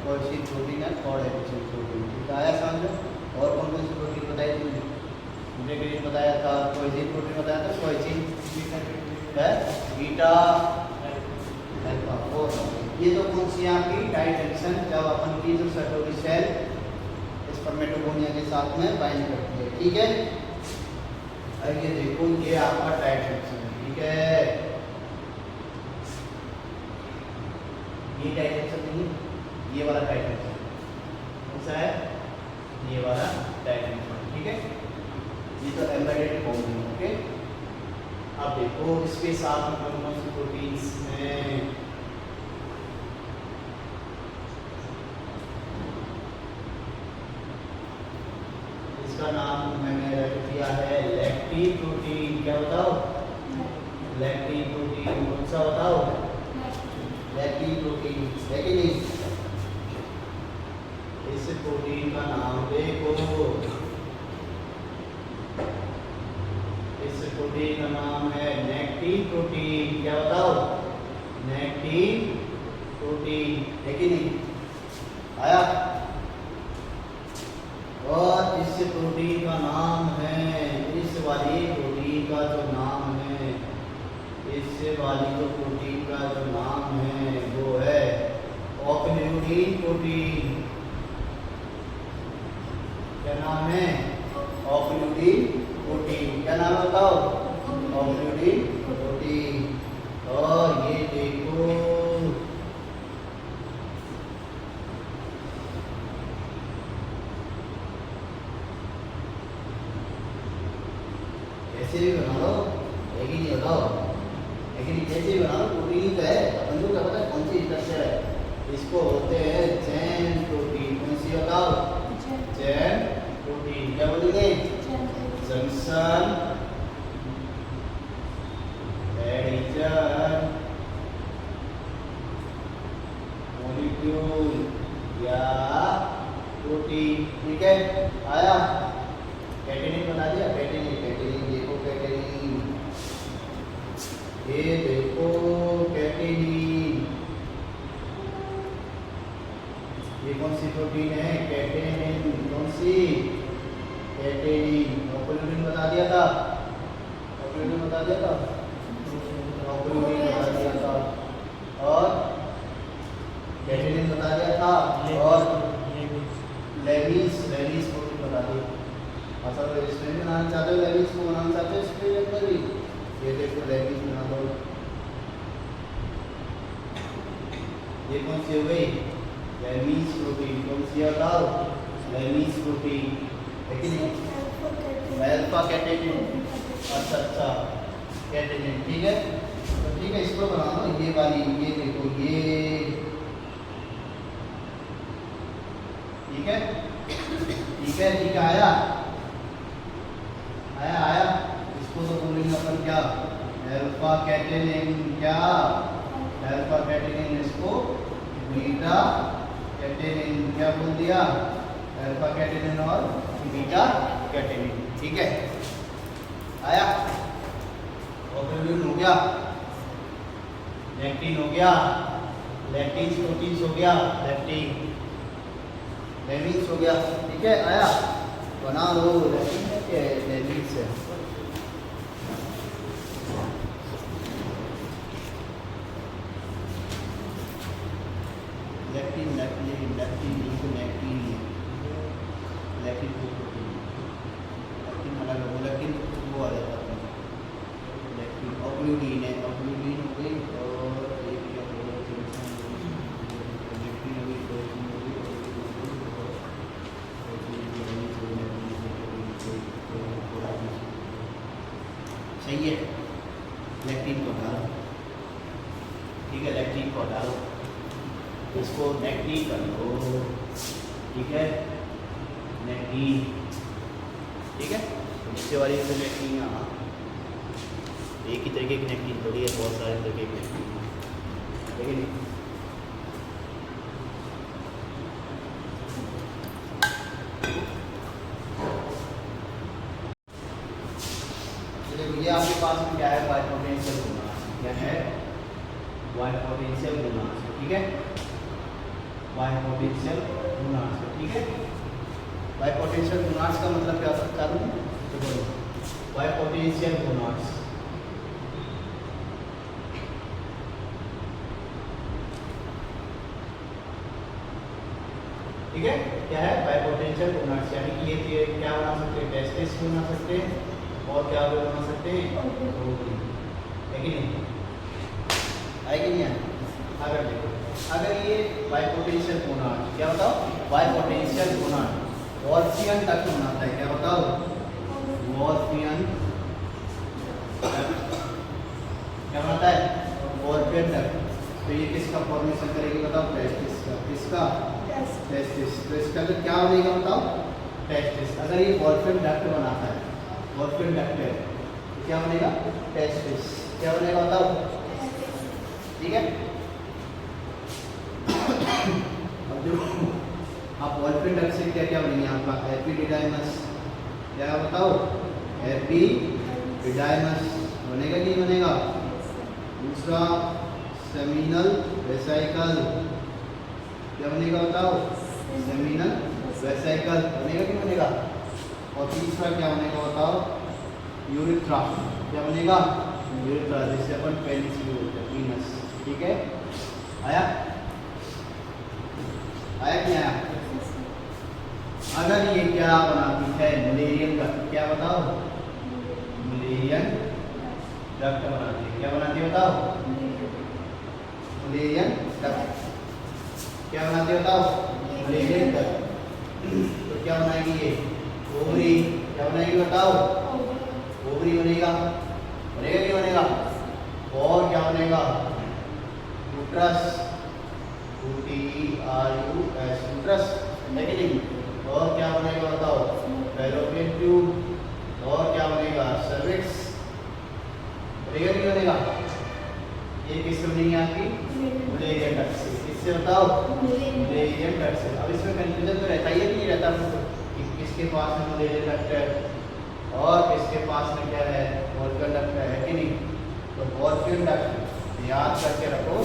कौन सी प्रोटीन है? कॉड एरिजिन प्रोटीन, ठीक है? आया समझ? और कौन कौन सी प्रोटीन बताई तुमने? इंटीग्रीन बताया था, कोएजिन प्रोटीन बताया था, कोएजिन है, बीटा अल्फा। और ये तो कौन सी है आपकी? टाइट जंक्शन, जब अपन की जो सर्टोरी सेल स्पर्मेटोगोनिया के साथ में बाइंड करती है, ठीक है? अब ये देखो, ये आपका टाइट जंक्शन है, ठीक है? ये टाइट जंक्शन नहीं, ये वाला टाइट जंक्शन कौन सा है? ये वाला टाइट जंक्शन, ठीक है? ये तो एम्बेडेड फॉर्म है, ओके? अब देखो इसके साथ में कौन कौन सी प्रोटीन्स हैं? इसका नाम मैंने रख दिया है लैक्टिन प्रोटीन। क्या बताओ? Lectin protein. कौन सा बताओ? लैक्टिन प्रोटीन, है कि नहीं? इस प्रोटीन का नाम देखो, इस प्रोटीन का नाम है नेक्टिन प्रोटीन। क्या बताओ? नेक्टिन प्रोटीन, है कि नहीं? आया? और इस प्रोटीन का नाम है, इस वाली प्रोटीन का जो नाम है, इस वाली जो प्रोटीन का जो नाम है वो है ऑक्ल्यूडिन प्रोटीन। क्या नाम है? ऑक्ल्यूडिन प्रोटीन। क्या नाम बताओ? ऑक्ल्यूडिन प्रोटीन। और ये देखो, मॉलिक्यूल या प्रोटीन। ठीक है, आया। कैटेनिन बता दिया, कैटेनिन, कैटेनिन देखो, कैटेनिन, ये देखो कैटेनिन, ये कौन सी प्रोटीन है? कैटेनिन। कौन सी? कैटेनिन। ऑक्यूलिन बता दिया था, ऑक्यूलिन बता दिया था, ऑक्यूलिन बता दिया था, और कैटेनिन बता दिया था, और लेविस, लेविस प्रोटीन बता दिया। असल में इसमें भी बनाना चाहते हो, लेविस को बनाना चाहते हो इसके अंदर भी, ये देखो लेविस बना दो। ये कौन सी हो गई? Lewis protein. कौन सी बताओ? लेविस प्रोटीन है कि नहीं? Alpha catenin. अच्छा अच्छा, कैटेनिन। ठीक है, तो ठीक है, इसको बना दो, ये वाली, ये देखो, ये ठीक है, ठीक है, ठीक है, आया, आया, आया। इसको तो बोलेंगे अपन क्या? Alpha catenin. क्या? Alpha catenin. इसको बीटा कैटेनिन। क्या बोल दिया? अल्फा कैटेनिन और बीटा कैटेनिन। ठीक है, आया। ऑक्यूलिन हो गया, लैक्टिन हो गया, लैक्टिन प्रोटीन्स हो गया, लैक्टिन, लेविस हो गया। ठीक है, आया, बना लो। लैक्टिन है क्या? लेविस है। लैक्टिन, लैक्टिन, लैक्टिन, इसको लैक्टिन है, लैक्टिन को प्रोटीन, लैक्टिन अलग हो, लैक्टिन वो आ जाता है, लैक्टिन। ऑक्यूलिन है, ऑक्यूलिन हो गई, और एक क्या हो गया, लैक्टिन हो गई, प्रोटीन हो गई, सही है। लैक्टिन को डालो, ठीक है, लैक्टिन को डालो, इसको नेक्टीन कर लो। ठीक है, नेक्टीन। ठीक है, नीचे वाली तो नेक्टीन, हाँ, एक ही तरीके की नेक्टीन थोड़ी है, बहुत सारे तरीके की नेक्टीन है, लेकिन ये आपके पास में क्या है? बायोपोटेंशियल गुणांक। क्या है? बायोपोटेंशियल गुणांक। ठीक है, बायोपोटेंशियल गुणांक। ठीक है, बायोपोटेंशियल गुणांक का मतलब क्या होता है? तो बोलो, बायोपोटेंशियल गुणांक, ठीक है, क्या है? बायोपोटेंशियल गुणांक, यानी कि ये क्या बना सकते हैं? टेस्टिस बना सकते हैं, और क्या बना सकते हैं? प्रोटीन। है कि नहीं? है कि नहीं है? अगर देखो, अगर ये बायोपोटेंशियल गुणांक, क्या बताओ? बायोपोटेंशियल गुणांक वॉल्फ्सियन तक बनाता है। क्या बताओ? वॉल्फ्सियन क्या बनाता है? वॉल्फ्सियन तक। तो ये किसका फॉर्मेशन करेगी? बताओ, टेस्टिस का। किसका? टेस्टिस। तो इसका तो क्या बनेगा? बताओ, टेस्टिस। अगर ये वॉल्फ्सियन डक्ट बनाता है, वॉल्फ्सियन डक्ट है, तो क्या बनेगा? टेस्टिस। क्या बनेगा? बताओ, ठीक है। अब जो आप वॉल्फ्सियन डक्ट से क्या क्या बनेंगे आपका? एपिडिडाइमस। क्या बताओ? एपिडिडाइमस बनेगा कि नहीं बनेगा? दूसरा सेमिनल वेसिकल। क्या बनेगा? बताओ, सेमिनल वेसिकल बनेगा कि बनेगा? और तीसरा क्या बनेगा? बताओ, यूरिथ्रा। क्या बनेगा? यूरिथ्रा, जिसे अपन पेनिस भी बोलते हैं, पीनस। ठीक है, आया, आया कि आया? अगर ये क्या बनाती है? Mullerian duct. क्या बताओ? मलेरियन डक्ट बनाती है। क्या बनाती है? बताओ, मलेरियन डक्ट। क्या बनाती है? बताओ, मलेरियन डक्ट। तो क्या बनाएगी ये? ओवरी। क्या बनाएगी? बताओ, ओवरी बनेगा। बनेगा नहीं बनेगा? और क्या बनेगा? यूट्रस। UTRUS, यूट्रस, है कि नहीं? और क्या बनेगा? बताओ, फैलोपियन ट्यूब। और क्या बनेगा? सर्विक्स। बनेगा नहीं बनेगा? ये किससे बनेगी आपकी? मलेरियन डक्ट से। किससे बताओ? मुलेरियन डक्ट से। अब इसमें कंफ्यूजन तो रहता ही है कि नहीं रहता कि किसके पास में मुलेरियन डक्ट है और किसके पास में क्या है, वोल्फियन डक्ट है कि नहीं। तो वोल्फियन डक्ट याद करके रखो,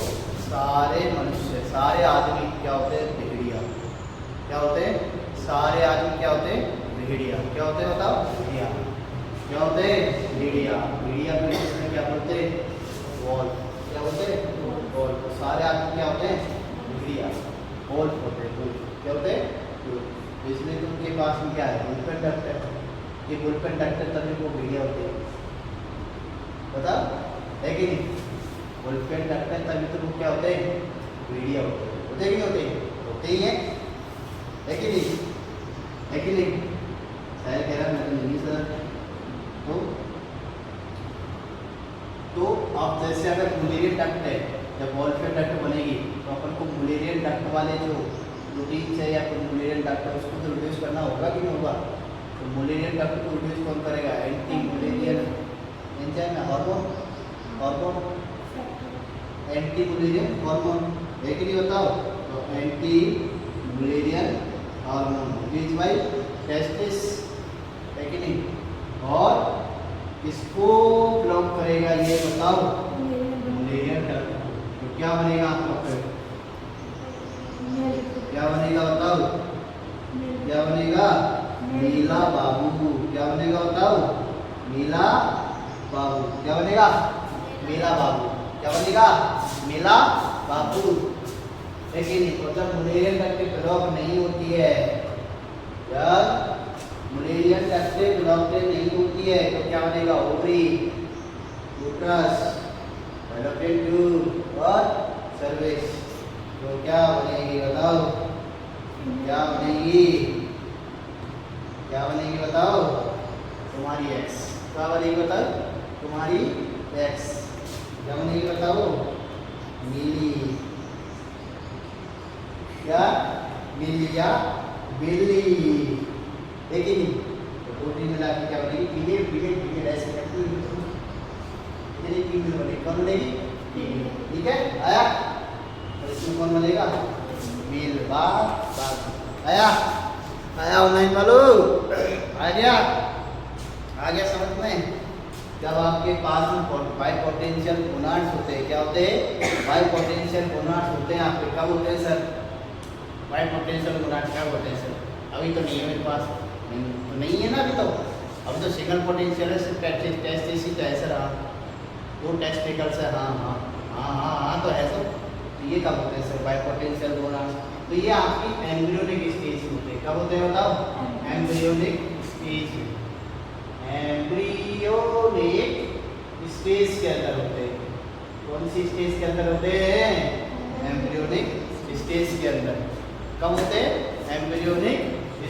सारे मनुष्य, सारे आदमी क्या होते हैं? भेड़िया। क्या होते हैं? सारे आदमी क्या होते हैं? भेड़िया। क्या होते हैं बताओ? भेड़िया। क्या होते हैं? भेड़िया। भेड़िया को इसमें क्या बोलते हैं? वोल्फ। क्या बोलते हैं? वोल्फ। तो सारे आदमी क्या होते हैं? भेड़िया। वोल्फ होते हैं। क्या होते हैं? तो इसमें तुमके पास में क्या है? वोल्फियन डक्ट है। ये वोल्फियन डक्ट है तभी वो भेड़िया होते हैं, बताओ है कि नहीं। वोल्फियन डक्ट है तभी तो वो क्या होते हैं? भेड़िया होते हैं। होते कि नहीं होते? होते ही हैं, है कि नहीं? है कि नहीं? शायद कह रहा मैं तो नहीं सर। तो अब जैसे अगर मुलेरियन डक्ट है, जब वोल्फियन डक्ट बनेगी तो अपन को मुलेरियन डक्ट वाले जो प्रोटीन्स है या फिर मुलेरियन डक्ट है उसको तो रिड्यूस करना होगा कि नहीं होगा। तो मुलेरियन डक्ट को रिड्यूस कौन करेगा? Anti Mullerian enzyme hormone anti Mullerian hormone है कि नहीं बताओ। तो anti Mullerian hormone release by testis, है कि नहीं। और किसको ब्लॉक करेगा ये बताओ? Mullerian duct. तो क्या बनेगा आपका फिर? क्या बनेगा बताओ? क्या बनेगा? नीला बाबू। क्या बनेगा बताओ? नीला बाबू। क्या बनेगा? नीला बाबू। क्या बनेगा? नीला बाबू, है कि नहीं। तो जब मुलेरियन डक्ट ब्लॉक नहीं होती है, जब मुलेरियन डक्ट ब्लॉक नहीं होती है तो क्या बनेगा? ओवरी, यूट्रस, फैलोपियन ट्यूब और सर्विक्स। तो क्या बनेगी बताओ? क्या बनेगी? क्या बनेगी बताओ? तुम्हारी एक्स। क्या बनेगी बताओ? तुम्हारी एक्स। क्या बनेगी बताओ? नीली। क्या? नीली या बिल्ली, है कि नहीं। तो प्रोटीन मिला के क्या बनेगी? पीले पीले पीले ऐसे करती है फीमेल बनेगी। कौन बनेगी? फीमेल। ठीक है, आया। और इसमें कौन बनेगा? मेल। बाग आया, आया ऑनलाइन वालों, आ गया, आ गया समझ में। जब आपके पास में बाई पोटेंशियल गोनाड्स होते हैं, क्या होते हैं? बाई पोटेंशियल गोनाड्स होते हैं आपके। कब होते हैं सर? बाई पोटेंशियल गोनाड्स कब होते हैं सर? अभी तो नहीं है मेरे पास, तो नहीं है ना अभी तो। अभी तो सिंगल पोटेंशियल है, सिर्फ टेस्टिस है सर। हाँ, दो टेस्टिकल्स है। हाँ हाँ हाँ हाँ हाँ तो है सर। तो ये कब होते हैं सर? By potential gonads. तो ये आपकी एम्ब्रियोनिक स्टेज में होते हैं। कब होते हैं बताओ? एम्ब्रियोनिक स्टेज में। एम्ब्रियोनिक स्टेज के अंदर होते हैं। कौन सी स्टेज के अंदर होते हैं? एम्ब्रियोनिक स्टेज के अंदर। कब होते हैं? एम्ब्रियोनिक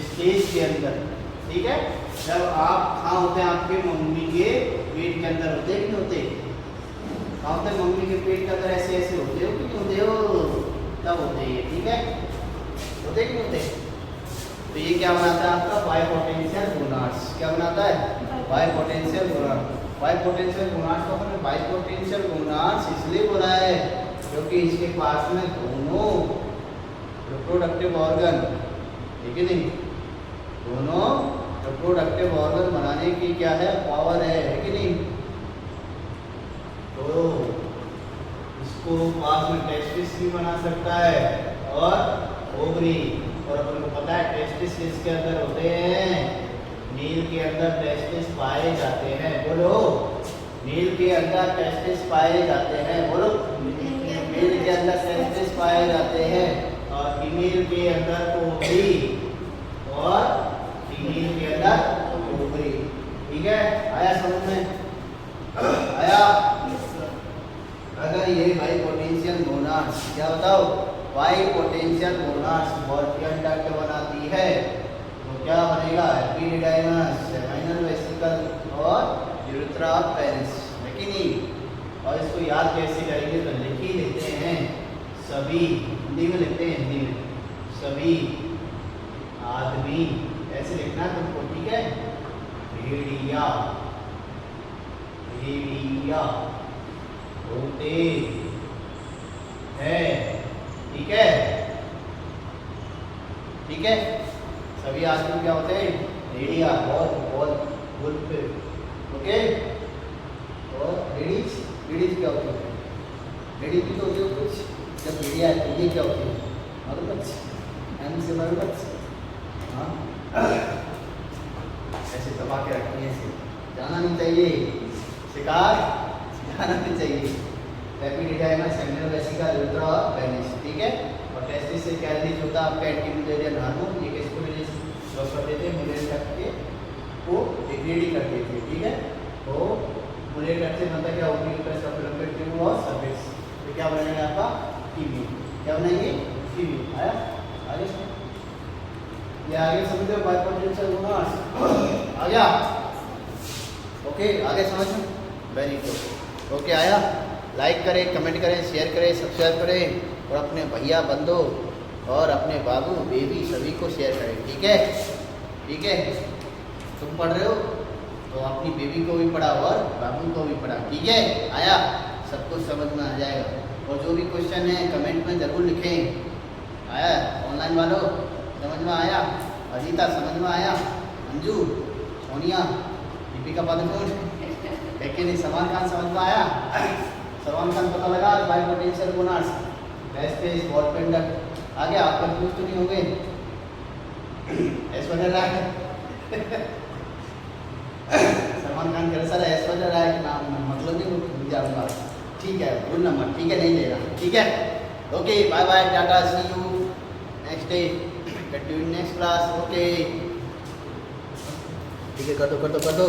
स्टेज के अंदर। ठीक है, जब आप कहाँ होते हैं? आपके मम्मी के पेट के अंदर होते हैं कि नहीं होते? कहाँ होते हैं? मम्मी के पेट के अंदर ऐसे ऐसे होते हो कि नहीं होते हो? तब होते हैं ये। ठीक है, होते कि नहीं होते? तो ये क्या बनाता है आपका? By potential gonads. क्या बनाता है? By potential gonads. By potential gonads को हमने बाई पोटेंशियल गोनाड्स इसलिए बोला है क्योंकि इसके पास में दोनों रिप्रोडक्टिव ऑर्गन, ठीक है नहीं, दोनों रिप्रोडक्टिव ऑर्गन बनाने की क्या है? पावर है कि नहीं। तो इसको पास में टेस्टिस भी बना सकता है और ओवरी। और अपन को पता है टेस्टिस किसके अंदर होते हैं? नील के अंदर टेस्टिस पाए जाते हैं। बोलो, नील के अंदर टेस्टिस पाए जाते हैं। बोलो, नील के अंदर टेस्टिस पाए जाते हैं और फीमेल के अंदर ओवरी और फीमेल के अंदर ओवरी। ठीक है, आया समझ में? आया। अगर ये बाई पोटेंशियल गोनाड्स, क्या बताओ? By potential gonads Wolffian duct बनाती है तो क्या बनेगा? एपिडिडाइमस, सेमिनल वेसिकल और यूरेथ्रा ऑफ पेरिस, है कि नहीं। और इसको याद कैसे करेंगे? तो लिख ही लेते हैं सभी, हिंदी में लिखते हैं, हिंदी में सभी आदमी ऐसे लिखना तुमको। ठीक है, भेड़िया, भेड़िया होते हैं। ठीक है, ठीक है। सभी आदमी क्या होते हैं? लेडी आर बहुत गुड। ओके, और लेडीज क्या होती है? लेडी भी तो होती है कुछ। जब लेडी आए तो ये क्या होती है? मगरमच्छ, एम से मगरमच्छ। हाँ, ऐसे दबा के रखनी है, ऐसे जाना नहीं चाहिए, शिकार जाना नहीं चाहिए। रैपिड एंजाइना सेमिनल वेसिकल यूट्रा पेनिस, ठीक है। और टेस्टिस से क्या रिलीज होता है? आपका एंटी म्यूलेरियन हार्मोन, ये किसको रिलीज कर देते हैं? मुलेट तक के को डिग्रेड कर देते हैं, ठीक है। तो मुलेट तक से मतलब क्या होगी? ट्यूब और सर्विक्स, तो क्या बनेगा आपका? फीमेल। क्या बनाएंगे? फीमेल। आया आगे, ये आगे समझ लो। बाइपोटेंशियल गुणांश आ गया। ओके, आगे समझ में? Very good. ओके, आया। लाइक करें, कमेंट करें, शेयर करें, सब्सक्राइब करें और अपने भैया बंधु और अपने बाबू बेबी सभी को शेयर करें, ठीक है, ठीक है। तुम पढ़ रहे हो तो अपनी बेबी को भी पढ़ा और बाबू को भी पढ़ा, ठीक है। आया, सब कुछ समझ में आ जाएगा। और जो भी क्वेश्चन है कमेंट में ज़रूर लिखें। आया, ऑनलाइन वालों समझ में आया? अजीता समझ में आया? अंजू, सोनिया, दीपिका पादुकोण, लेकिन सलमान खान समझ में आया? सलमान खान पता लगा? बाइपोटेंशियल गुणांश, वेस्टेज, वॉल पेंडर आ गया। आप कंफ्यूज तो नहीं हो गए? ऐश्वर्या राय सलमान खान के सर ऐश्वर्या राय के नाम मतलब नहीं भूल जाऊंगा, ठीक है। भूल नंबर, ठीक है, नहीं लेना, ठीक है। Okay, bye bye, tata, see you next day, next class. Okay, ठीक है, कर दो।